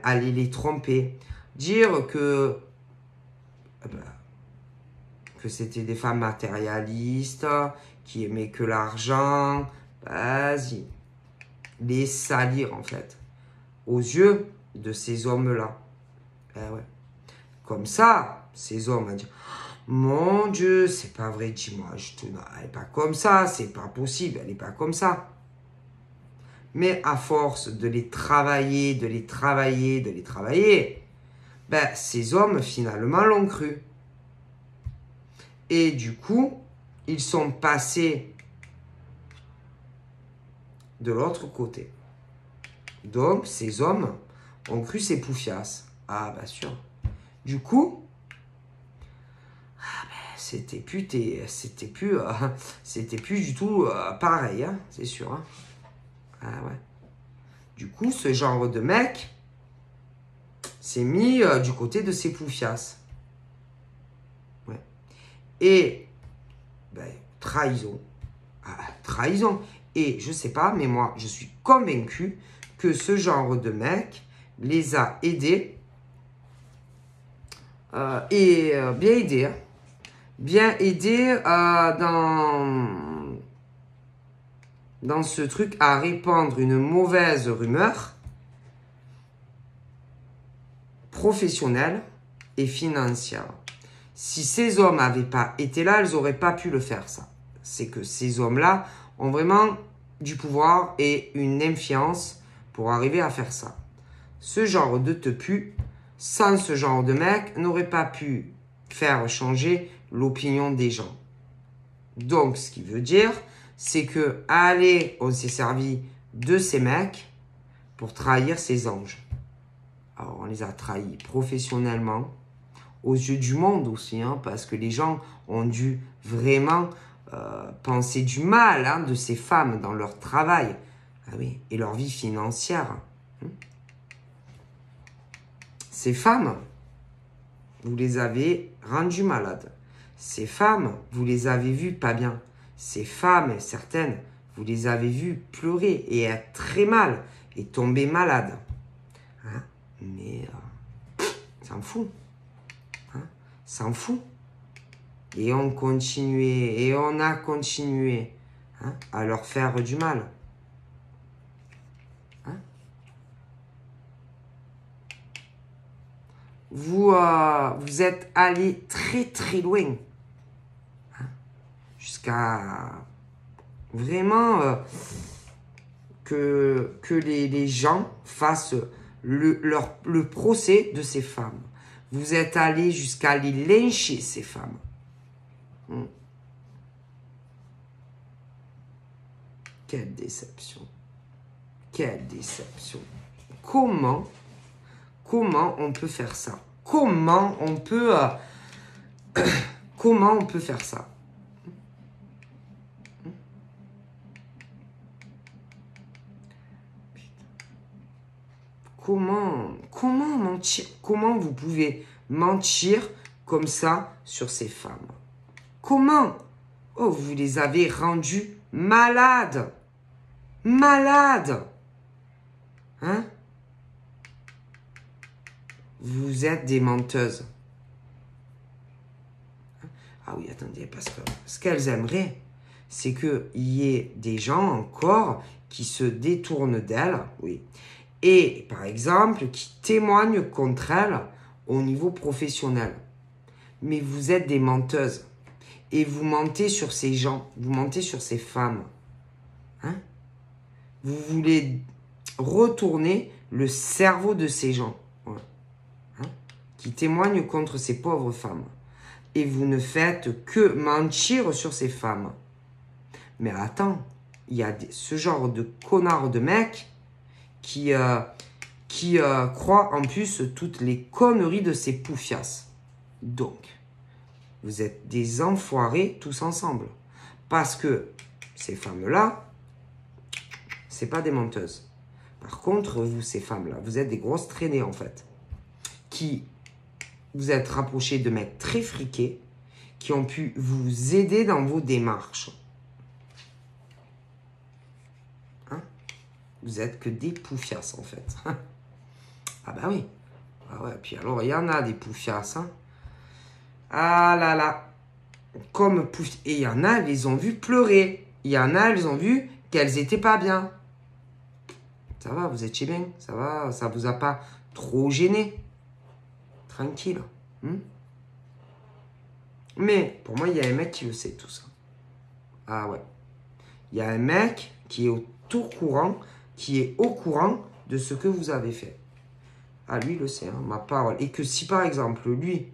allait les tromper, dire que c'était des femmes matérialistes, qui aimaient que l'argent, vas-y, les salir en fait, aux yeux de ces hommes-là. Eh ouais. Comme ça, ces hommes vont dire, mon Dieu, c'est pas vrai, dis-moi, elle n'est pas comme ça, c'est pas possible, elle n'est pas comme ça. Mais à force de les travailler, ben, ces hommes, finalement, l'ont cru. Et du coup, ils sont passés de l'autre côté. Donc, ces hommes ont cru ces poufias. Ah, bien sûr. Du coup, c'était plus du tout pareil, hein, c'est sûr. Hein. Ah ouais. Du coup, ce genre de mec s'est mis du côté de ces poufias. Ouais. Et, ben, trahison. Ah, trahison. Et je sais pas, mais moi, je suis convaincu que ce genre de mec les a aidés. Bien aidés. Hein. Bien aidés dans ce truc à répandre une mauvaise rumeur professionnelle et financière. Si ces hommes n'avaient pas été là, ils n'auraient pas pu le faire, ça. C'est que ces hommes-là ont vraiment du pouvoir et une influence pour arriver à faire ça. Ce genre de tepu, sans ce genre de mec, n'aurait pas pu faire changer l'opinion des gens. Donc, ce qui veut dire, c'est que, allez, on s'est servi de ces mecs pour trahir ces anges. Alors, on les a trahis professionnellement, aux yeux du monde aussi, hein, parce que les gens ont dû vraiment penser du mal hein, de ces femmes dans leur travail. Ah oui, et leur vie financière. Hein. Ces femmes, vous les avez rendues malades. Ces femmes, vous les avez vues pas bien. Ces femmes, certaines, vous les avez vues pleurer et être très mal et tomber malades. Hein? Mais s'en fout. Hein? S'en fout. Et on continuait, et on a continué hein, à leur faire du mal. Hein? Vous êtes allé très très loin. Hein? Jusqu'à vraiment que les gens fassent le procès de ces femmes. Vous êtes allé jusqu'à les lyncher, ces femmes. Quelle déception. Quelle déception. Comment on peut faire ça? Comment on peut faire ça? Comment mentir? Comment vous pouvez mentir comme ça sur ces femmes? Comment? Oh, vous les avez rendues malades. Malades. Hein? Vous êtes des menteuses. Ah oui, attendez, parce que ce qu'elles aimeraient, c'est qu'il y ait des gens encore qui se détournent d'elles, oui, et par exemple, qui témoignent contre elles au niveau professionnel. Mais vous êtes des menteuses. Et vous mentez sur ces gens, vous mentez sur ces femmes. Hein? Vous voulez retourner le cerveau de ces gens ouais. Hein? Qui témoignent contre ces pauvres femmes. Et vous ne faites que mentir sur ces femmes. Mais attends, il y a ce genre de connards de mecs qui croient en plus toutes les conneries de ces poufias. Donc, vous êtes des enfoirés tous ensemble. Parce que ces femmes-là, c'est pas des menteuses. Par contre, vous, ces femmes-là, vous êtes des grosses traînées en fait. Qui vous êtes rapprochés de mecs très friqués qui ont pu vous aider dans vos démarches. Hein? Vous êtes que des poufias en fait. Ah bah oui. Ah ouais, puis alors il y en a des poufias. Hein? Ah là là. Comme poufias. Et il y en a, elles les ont vues pleurer. Il y en a, elles ont vu qu'elles étaient pas bien. Ça va, vous étiez bien? Ça va? Ça vous a pas trop gêné? Tranquille. Mais, pour moi, il y a un mec qui le sait, tout ça. Ah ouais. Il y a un mec qui est au courant, de ce que vous avez fait. Ah, lui, il le sait, hein, ma parole. Et que si, par exemple, lui,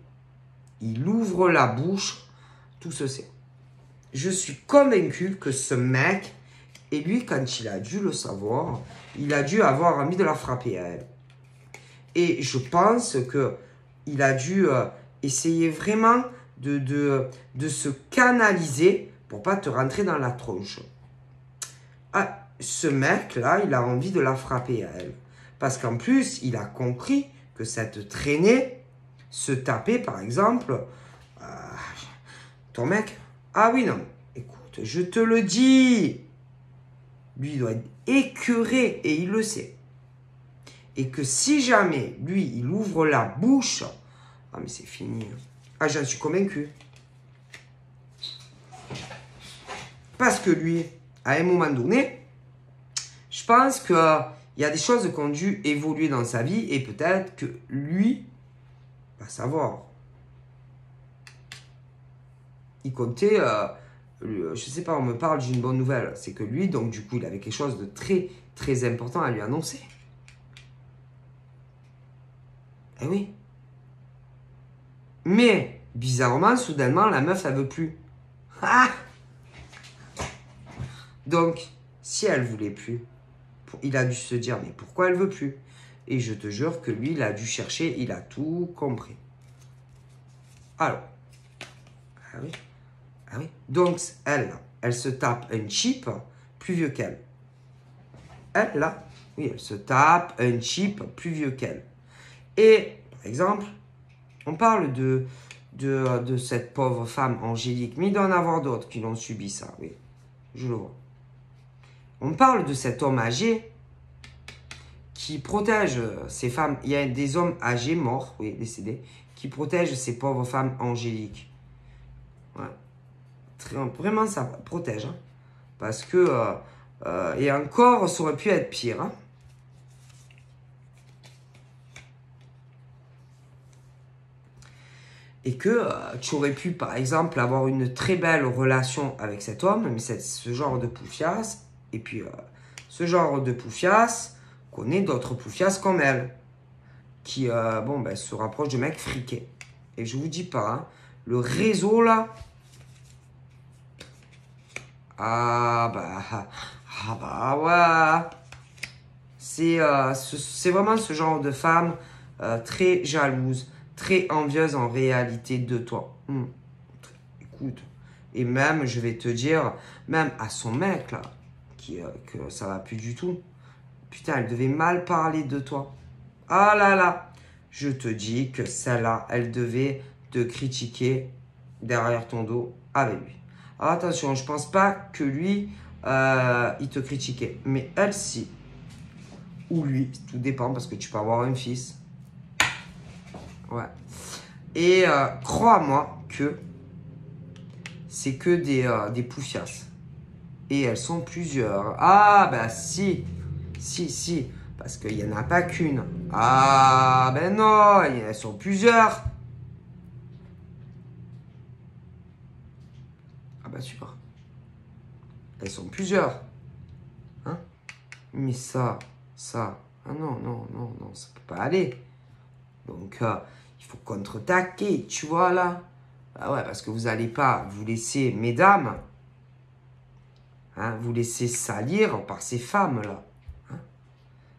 il ouvre la bouche, tout se sait. Je suis convaincu que ce mec, et lui, quand il a dû le savoir, il a dû avoir envie de la frapper à elle. Et je pense que il a dû essayer vraiment de se canaliser pour pas te rentrer dans la tronche. Ah, ce mec-là, il a envie de la frapper à elle. Parce qu'en plus, il a compris que cette traînée se tapait, par exemple, ton mec. Ah oui, non, écoute, je te le dis. Lui, il doit être écœuré et il le sait. Et que si jamais, lui, il ouvre la bouche, ah mais c'est fini. Ah, j'en suis convaincu. Parce que lui, à un moment donné, je pense qu'il y a des choses qui ont dû évoluer dans sa vie et peut-être que lui va savoir. Il comptait, je sais pas, on me parle d'une bonne nouvelle. C'est que lui, donc du coup, il avait quelque chose de très, très important à lui annoncer. Eh oui. Mais, bizarrement, soudainement, la meuf, elle veut plus. Ah! Donc, si elle voulait plus, il a dû se dire, mais pourquoi elle veut plus? Et je te jure que lui, il a dû chercher, il a tout compris. Alors, ah oui, ah oui. Donc, elle se tape un cheap plus vieux qu'elle. Elle, là, oui, elle se tape un cheap plus vieux qu'elle. Et, par exemple, on parle de cette pauvre femme Angélique, mais il doit en avoir d'autres qui l'ont subi ça, oui, je le vois. On parle de cet homme âgé qui protège ces femmes. Il y a des hommes âgés, morts, oui, décédés, qui protègent ces pauvres femmes angéliques. Ouais. Vraiment, ça protège. Hein. Parce que, et encore, ça aurait pu être pire. Hein. Et que tu aurais pu, par exemple, avoir une très belle relation avec cet homme, mais ce genre de poufias. Et puis, ce genre de poufias connaît d'autres poufias comme elle, qui se rapprochent de mecs friqués. Et je vous dis pas, hein, le réseau là, ah bah ouais, c'est vraiment ce genre de femme très jalouse, très envieuse en réalité de toi. Écoute, et même, je vais te dire, même à son mec là, que ça va plus du tout. Putain, elle devait mal parler de toi. Ah là là, je te dis que celle-là, elle devait te critiquer derrière ton dos avec lui. Alors attention, je pense pas que lui, il te critiquait. Mais elle, si. Ou lui, tout dépend parce que tu peux avoir un fils. Ouais. Et crois-moi que c'est que des poufias. Et elles sont plusieurs. Ah, bah si. Si. Parce qu'il n'y en a pas qu'une. Ah, ben non, elles sont plusieurs. Ah, bah sûr. Elles sont plusieurs. Hein? Mais ça. Ah non, ça peut pas aller. Donc, il faut contre-attaquer, tu vois, là. Ah ouais, parce que vous n'allez pas vous laisser, mesdames, hein, vous laisser salir par ces femmes-là.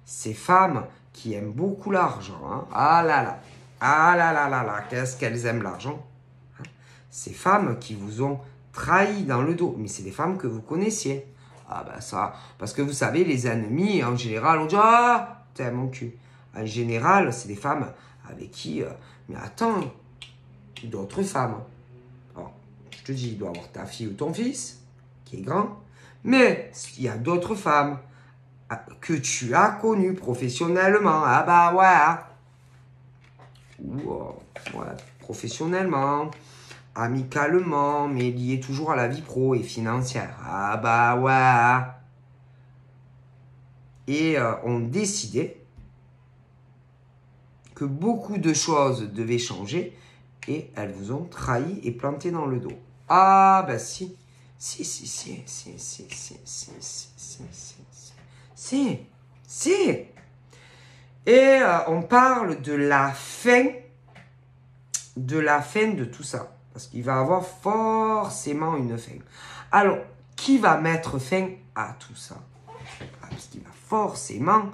Ces femmes qui aiment beaucoup l'argent. Hein. Ah là là, qu'est-ce qu'elles aiment l'argent. Hein. Ces femmes qui vous ont trahi dans le dos. Mais c'est des femmes que vous connaissiez. Ah bah ça, parce que vous savez, les ennemis, en général, on dit « Ah, t'es mon cul ». En général, c'est des femmes avec qui... mais attends, d'autres femmes. Alors, je te dis, il doit avoir ta fille ou ton fils, qui est grand. Mais il y a d'autres femmes que tu as connu professionnellement. Ah bah ouais. Ouais, professionnellement, amicalement, mais lié toujours à la vie pro et financière. Ah bah ouais. et ont décidé que beaucoup de choses devaient changer et elles vous ont trahi et planté dans le dos. Ah, ben si. Si. Et on parle de la fin de tout ça. Parce qu'il va y avoir forcément une fin. Alors, qui va mettre fin à tout ça? Parce qu'il va forcément...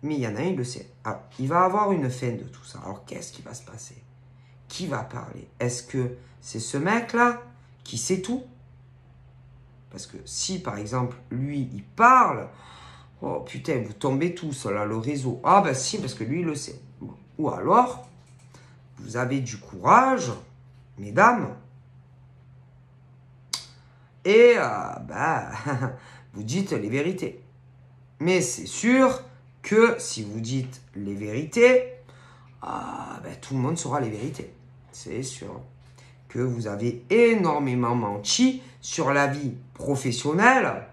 Mais il y en a un, il le sait. Alors, il va y avoir une fin de tout ça. Alors, qu'est-ce qui va se passer? Qui va parler? Est-ce que c'est ce mec-là qui sait tout? Parce que si, par exemple, lui, il parle... Oh, putain, vous tombez tous, là, le réseau. Ah, ben si, parce que lui, il le sait. Bon. Ou alors, vous avez du courage, mesdames, et vous dites les vérités. Mais c'est sûr que si vous dites les vérités, tout le monde saura les vérités. C'est sûr que vous avez énormément menti sur la vie professionnelle,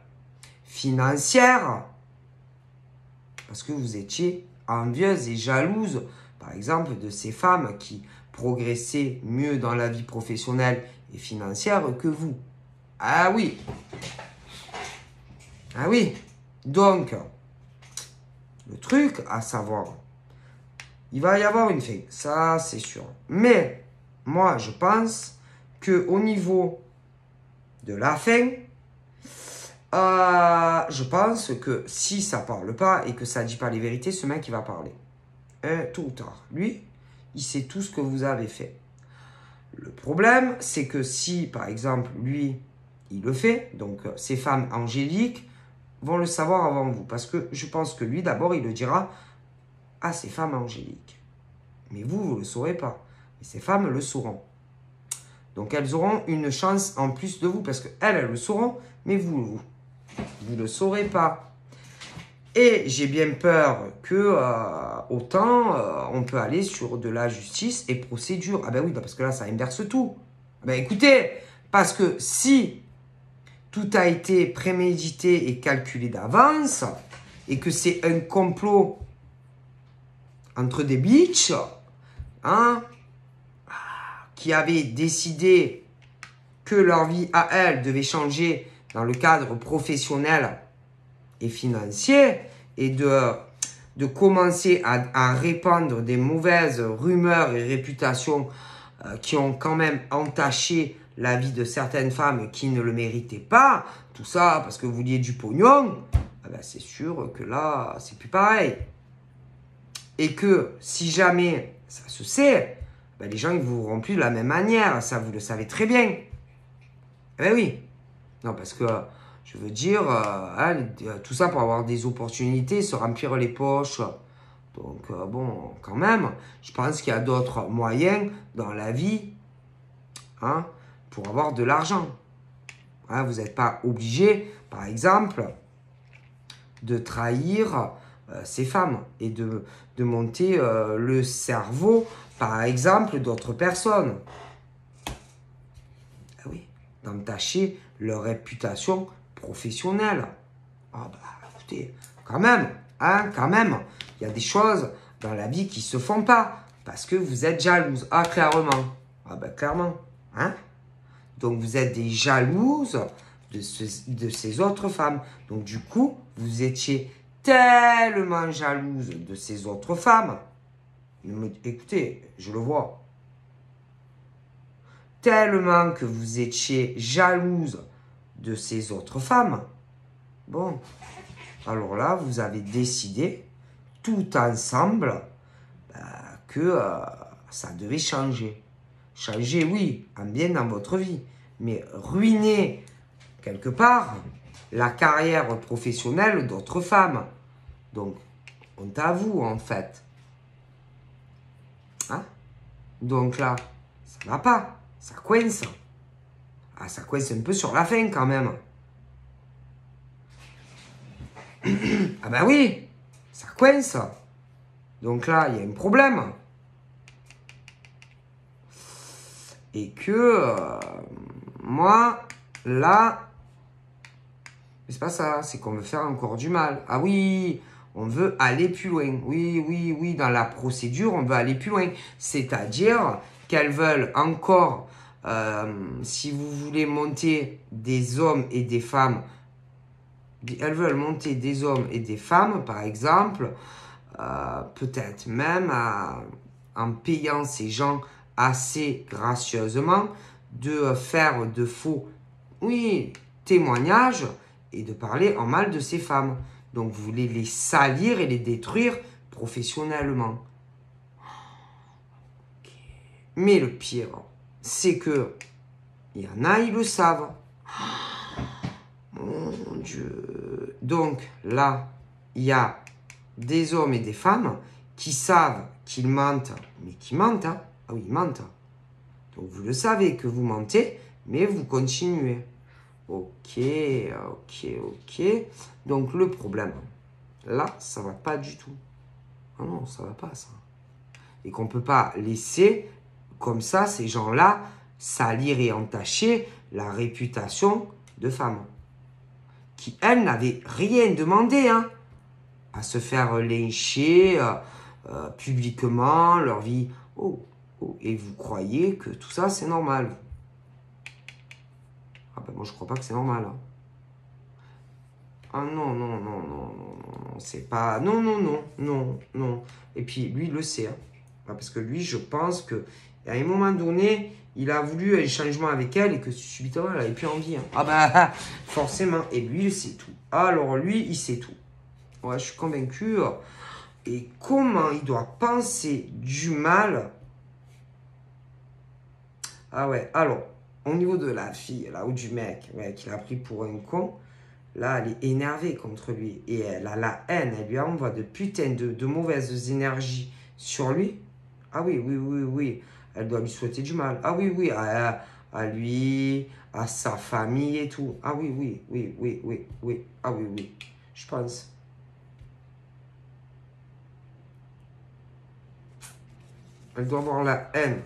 financière, parce que vous étiez envieuse et jalouse, par exemple, de ces femmes qui progressaient mieux dans la vie professionnelle et financière que vous. Ah oui. Ah oui. Donc, le truc à savoir, il va y avoir une fin, ça c'est sûr. Mais, moi je pense qu'au niveau de la fin, je pense que si ça parle pas et que ça dit pas les vérités, ce mec il va parler. Tôt ou tard. Lui, il sait tout ce que vous avez fait. Le problème, c'est que si, par exemple, lui, il le fait, donc ces femmes angéliques vont le savoir avant vous. Parce que je pense que lui, d'abord, il le dira à ces femmes angéliques. Mais vous, vous ne le saurez pas. Et ces femmes le sauront. Donc, elles auront une chance en plus de vous. Parce qu'elles, elles le sauront, mais vous ne le saurez pas. Et j'ai bien peur que autant on peut aller sur de la justice et procédure. Ah ben oui, parce que là, ça inverse tout. Ben écoutez, parce que si tout a été prémédité et calculé d'avance, et que c'est un complot entre des bitches, hein, qui avaient décidé que leur vie à elles devait changer dans le cadre professionnel et financier, et de commencer à répandre des mauvaises rumeurs et réputations qui ont quand même entaché la vie de certaines femmes qui ne le méritaient pas, tout ça parce que vous vouliez du pognon, c'est sûr que là, c'est plus pareil. Et que si jamais ça se sait, les gens ne vous verront plus de la même manière, ça vous le savez très bien. Oui. Non, parce que... je veux dire, tout ça pour avoir des opportunités, se remplir les poches. Donc, bon, quand même, je pense qu'il y a d'autres moyens dans la vie pour avoir de l'argent. Vous n'êtes pas obligé, par exemple, de trahir ces femmes et de monter le cerveau, par exemple, d'autres personnes. Oui, d'entacher leur réputation professionnelle. Écoutez, quand même, il y a des choses dans la vie qui se font pas parce que vous êtes jalouse. Clairement. Clairement. Donc, vous êtes des jalouses de ces autres femmes. Donc, du coup, vous étiez tellement jalouse de ces autres femmes. Écoutez, je le vois. Tellement que vous étiez jalouse de ces autres femmes. Bon, alors là, vous avez décidé, tout ensemble, que ça devait changer. Changer, oui, en bien dans votre vie, mais ruiner, quelque part, la carrière professionnelle d'autres femmes. Donc, honte à vous, en fait. Donc là, ça va pas, ça coince. Ça coince un peu sur la fin, quand même. Oui, ça coince. Donc là, il y a un problème. Et que, moi, là, Mais c'est pas ça, c'est qu'on veut faire encore du mal. Ah oui, on veut aller plus loin. Oui, oui, oui, dans la procédure, on veut aller plus loin. C'est-à-dire qu'elles veulent encore, si vous voulez monter des hommes et des femmes, elles veulent monter des hommes et des femmes, par exemple, peut-être même en payant ces gens assez gracieusement, de faire de faux, oui, témoignages et de parler en mal de ces femmes. Donc vous voulez les salir et les détruire professionnellement. Mais le pire, c'est que il y en a, ils le savent. Mon Dieu. Donc là, il y a des hommes et des femmes qui savent qu'ils mentent, mais qui mentent. Hein. Ah oui, ils mentent. Donc vous le savez que vous mentez, mais vous continuez. Ok, ok, ok. Donc le problème, là, ça va pas du tout. Ah non, ça va pas ça. Et qu'on peut pas laisser comme ça ces gens-là salir et entacher la réputation de femmes qui, elles, n'avaient rien demandé, hein, à se faire lyncher publiquement, leur vie. Oh, oh, et vous croyez que tout ça, c'est normal. Ah ben moi, je crois pas que c'est normal. Hein. Ah non, non, non, non, non, non, c'est pas... Non, non, non, non, non. Et puis, lui, il le sait. Hein. Parce que lui, je pense que à un moment donné, il a voulu un changement avec elle et que subitement, elle n'avait plus envie. Hein. Ah bah, forcément. Et lui, il sait tout. Alors, lui, il sait tout. Ouais, je suis convaincu. Et comment il doit penser du mal. Ah ouais, alors, au niveau de la fille, là, ou du mec, ouais, qu'il a pris pour un con, là, elle est énervée contre lui. Et elle a la haine, elle lui envoie de putain de mauvaises énergies sur lui. Ah oui, oui, oui, oui. Elle doit lui souhaiter du mal. Ah oui, oui, à lui, à sa famille et tout. Ah oui, oui, oui, oui, oui, oui. Ah oui, oui, je pense. Elle doit avoir la haine.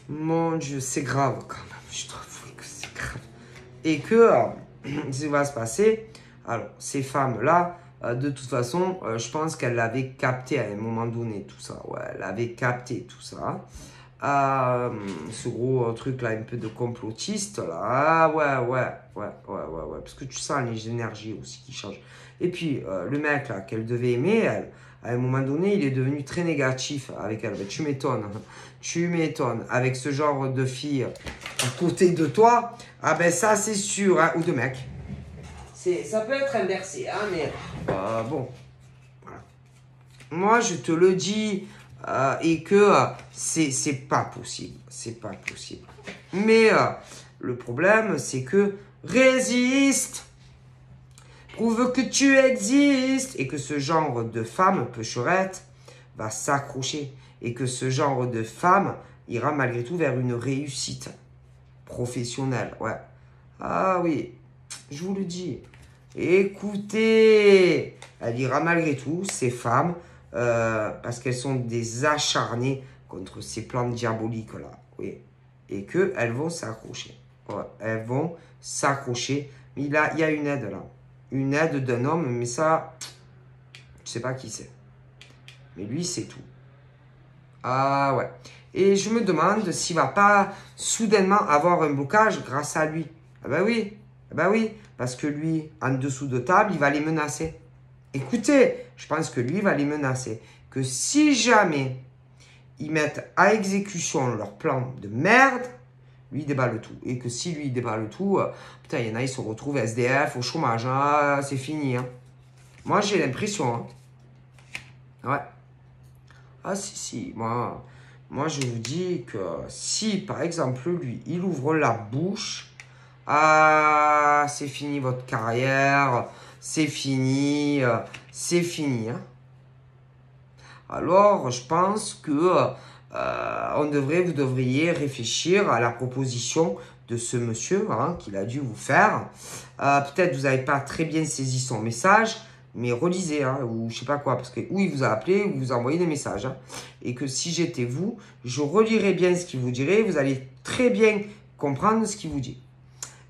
Mon Dieu, c'est grave quand même. Je trouve que c'est grave. Et que, ce qui va se passer, alors, ces femmes-là, de toute façon, je pense qu'elle l'avait capté à un moment donné, tout ça. Ouais, elle avait capté tout ça. Ce gros truc-là, un peu de complotiste, là. Ah ouais. Parce que tu sens les énergies aussi qui changent. Et puis, le mec, là, qu'elle devait aimer, elle, à un moment donné, il est devenu très négatif avec elle. Ben, tu m'étonnes. Tu m'étonnes. Avec ce genre de fille à côté de toi, ah ben ça, c'est sûr. Hein, ou de mec. Ça peut être inversé, hein, mais bon. Voilà. Moi, je te le dis, et que c'est pas possible. C'est pas possible. Mais le problème, c'est que résiste. Prouve que tu existes. Et que ce genre de femme, pecherette, va s'accrocher. Et que ce genre de femme ira malgré tout vers une réussite professionnelle. Ouais. Ah oui, je vous le dis. Écoutez, elle ira malgré tout, ces femmes, parce qu'elles sont des acharnées contre ces plans diaboliques-là. Oui. Et qu'elles vont s'accrocher. Ouais, elles vont s'accrocher. Mais il y a une aide là. Une aide d'un homme, mais ça, je sais pas qui c'est. Mais lui, c'est tout. Ah ouais. Et je me demande s'il va pas soudainement avoir un blocage grâce à lui. Ah ben oui. Ah ben oui. Parce que lui, en dessous de table, il va les menacer. Écoutez, je pense que lui va les menacer. Que si jamais ils mettent à exécution leur plan de merde, lui, il déballe tout. Et que si lui, il déballe tout, putain, il y en a, ils se retrouvent SDF, au chômage. Ah, c'est fini. Hein. Moi, j'ai l'impression. Hein. Ouais. Ah, si. Moi, je vous dis que si, par exemple, lui, il ouvre la bouche, ah, c'est fini votre carrière, c'est fini, c'est fini. Hein. Alors, je pense que vous devriez réfléchir à la proposition de ce monsieur hein, qu'il a dû vous faire. Peut-être vous n'avez pas très bien saisi son message, mais relisez, hein, ou je sais pas quoi, parce que ou il vous a appelé, ou vous a envoyé des messages. Hein, et que si j'étais vous, je relirais bien ce qu'il vous dirait, vous allez très bien comprendre ce qu'il vous dit.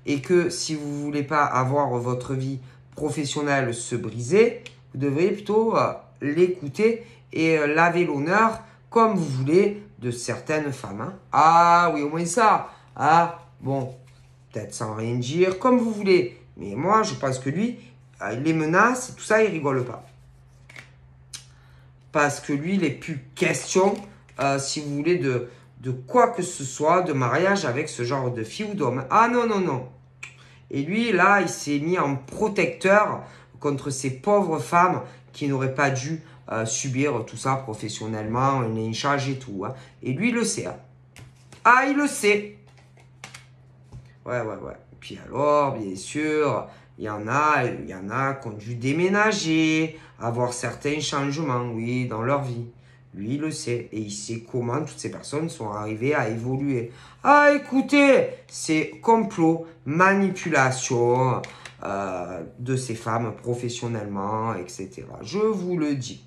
et que si vous ne voulez pas avoir votre vie professionnelle se briser, vous devriez plutôt l'écouter et laver l'honneur comme vous voulez de certaines femmes. Hein. Ah oui, au moins ça. Ah bon, peut-être sans rien dire, comme vous voulez. Mais moi, je pense que lui, les menaces, tout ça, il rigole pas. Parce que lui, il n'est plus question, si vous voulez, de quoi que ce soit, de mariage avec ce genre de fille ou d'homme. Ah non, non, non. Et lui, là, il s'est mis en protecteur contre ces pauvres femmes qui n'auraient pas dû subir tout ça professionnellement, un lynchage et tout. Hein. Et lui, il le sait. Hein. Ah, il le sait. Ouais. Puis alors, bien sûr, il y en a qui ont dû déménager, avoir certains changements, oui, dans leur vie. Lui, il le sait. Et il sait comment toutes ces personnes sont arrivées à évoluer. Ah, écoutez, c'est complot, manipulation de ces femmes professionnellement, etc. Je vous le dis.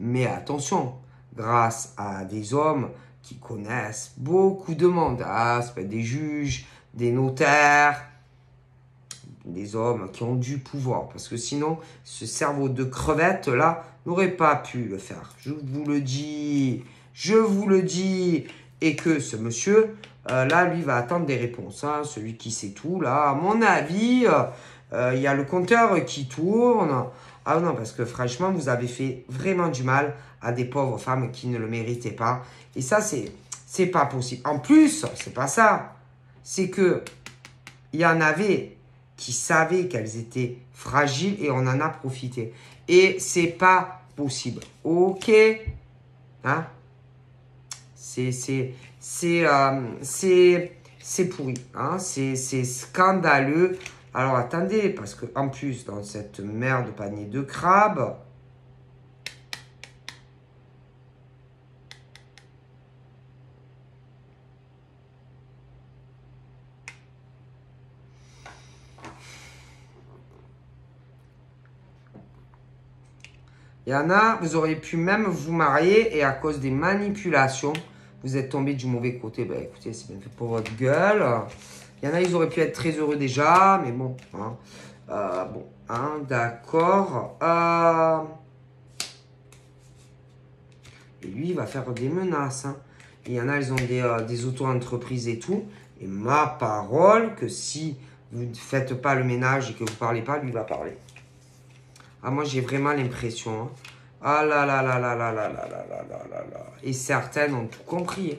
Mais attention, grâce à des hommes qui connaissent beaucoup de monde, ça peut être des juges, des notaires, des hommes qui ont du pouvoir. Parce que sinon, ce cerveau de crevette là n'aurait pas pu le faire. Je vous le dis. Je vous le dis. Et que ce monsieur, là, lui, va attendre des réponses. Hein. Celui qui sait tout, là, à mon avis, il y a le compteur qui tourne. Ah non, parce que franchement, vous avez fait vraiment du mal à des pauvres femmes qui ne le méritaient pas. Et ça, c'est pas possible. En plus, c'est pas ça. C'est que il y en avait qui savaient qu'elles étaient fragiles et on en a profité. Et c'est pas possible. Ok? Hein? C'est pourri. Hein? C'est scandaleux. Alors attendez, parce que en plus, dans cette merde panier de crabes, il y en a, vous auriez pu même vous marier et à cause des manipulations, vous êtes tombé du mauvais côté. Ben écoutez, c'est bien fait pour votre gueule. Il y en a, ils auraient pu être très heureux déjà, mais bon. Hein. D'accord. Et lui, il va faire des menaces. Hein. Il y en a, ils ont des auto-entreprises et tout. Et ma parole, que si vous ne faites pas le ménage et que vous ne parlez pas, lui va parler. Ah, moi, j'ai vraiment l'impression. Hein. Ah là là là là là là là là là là là là. Et certaines ont tout compris.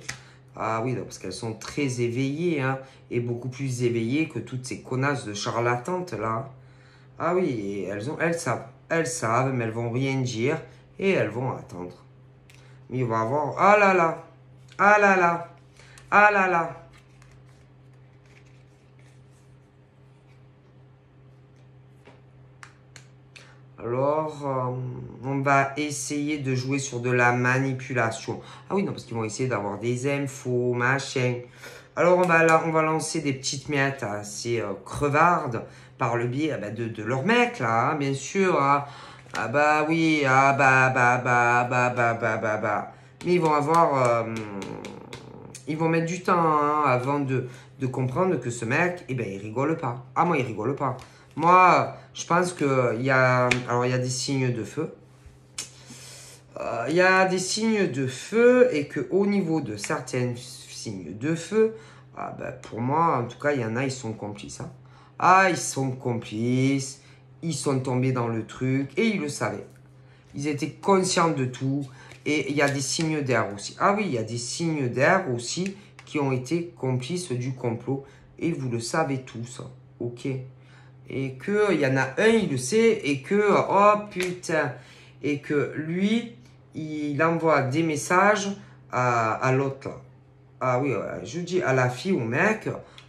Ah oui, parce qu'elles sont très éveillées. Hein, et beaucoup plus éveillées que toutes ces connasses de charlatantes là. Ah oui, et elles savent. Elles savent, mais elles vont rien dire. Et elles vont attendre. Mais il va avoir... Ah là là. Ah là là. Ah là là. Alors, on va essayer de jouer sur de la manipulation. Ah oui, non, parce qu'ils vont essayer d'avoir des infos, machin. Alors, on va lancer des petites miettes à ces crevardes par le biais de leur mec, là, hein, bien sûr. Hein. Ah bah oui, ah bah. Mais ils vont avoir... ils vont mettre du temps hein, avant de comprendre que ce mec, eh ben, il rigole pas. Ah, moi, il rigole pas. Moi, je pense qu'il y a... Alors, il y a des signes de feu. Il y a des signes de feu et qu'au niveau de certains signes de feu, pour moi, en tout cas, il y en a, ils sont complices. Hein. Ah, ils sont complices. Ils sont tombés dans le truc et ils le savaient. Ils étaient conscients de tout. Et il y a des signes d'air aussi. Ah oui, il y a des signes d'air aussi qui ont été complices du complot. Et vous le savez tous. Ok. Et qu'il y en a un, il le sait. Et que, oh putain. Et que lui, il envoie des messages à l'autre là. Ah oui, je dis à la fille ou au mec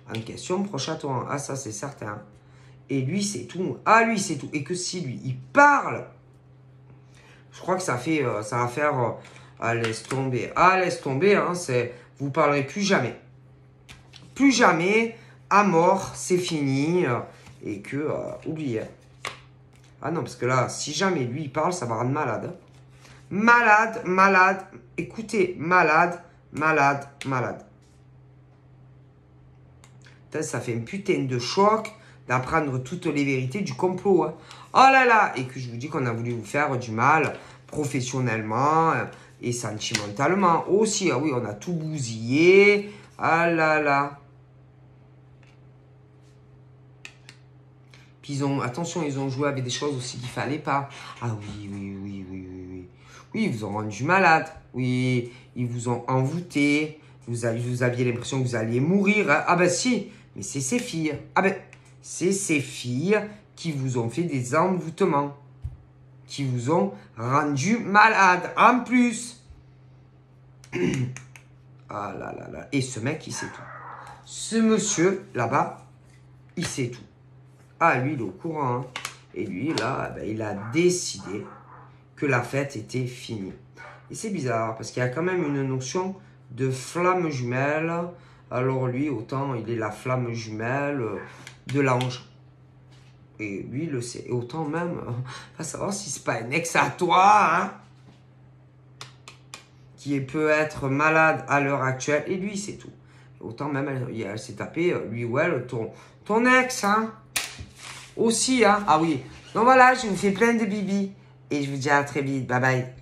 en question, proche à toi. Ah ça, c'est certain. Et lui, c'est tout. Ah lui, c'est tout. Et que si lui, il parle... Je crois que ça va faire laisse tomber. Ah, laisse tomber, hein, vous parlerez plus jamais. Plus jamais, à mort, c'est fini. Et que, oubliez. Ah non, parce que là, si jamais lui, il parle, ça va rendre malade. Malade. Écoutez, malade. Putain, ça fait un putain de choc d'apprendre toutes les vérités du complot. Hein. Oh là là. Et que je vous dis qu'on a voulu vous faire du mal professionnellement et sentimentalement aussi. Ah oui, on a tout bousillé. Ah là là. Puis attention, ils ont joué avec des choses aussi qu'il ne fallait pas. Ah oui, oui, oui, oui, oui, oui. Oui, ils vous ont rendu malade. Oui, ils vous ont envoûté. Vous aviez l'impression que vous alliez mourir. Hein. Ah ben si, mais c'est ces filles. Ah ben, c'est ces filles qui vous ont fait des envoûtements. Qui vous ont rendu malade. En plus. Ah là là là. Et ce mec, il sait tout. Ce monsieur, là-bas, il sait tout. Ah, lui, il est au courant. Hein. Et lui, là, ben, il a décidé que la fête était finie. Et c'est bizarre, parce qu'il y a quand même une notion de flamme jumelle. Alors lui, autant il est la flamme jumelle de l'ange. Et lui, il le sait. Et autant même, va savoir si c'est pas un ex à toi, hein, qui peut être malade à l'heure actuelle. Et lui, c'est tout. Autant même, elle s'est tapé, lui ou elle, ton ex, hein. Aussi, hein. Ah oui. Donc voilà, je vous fais plein de bibis. Et je vous dis à très vite. Bye bye.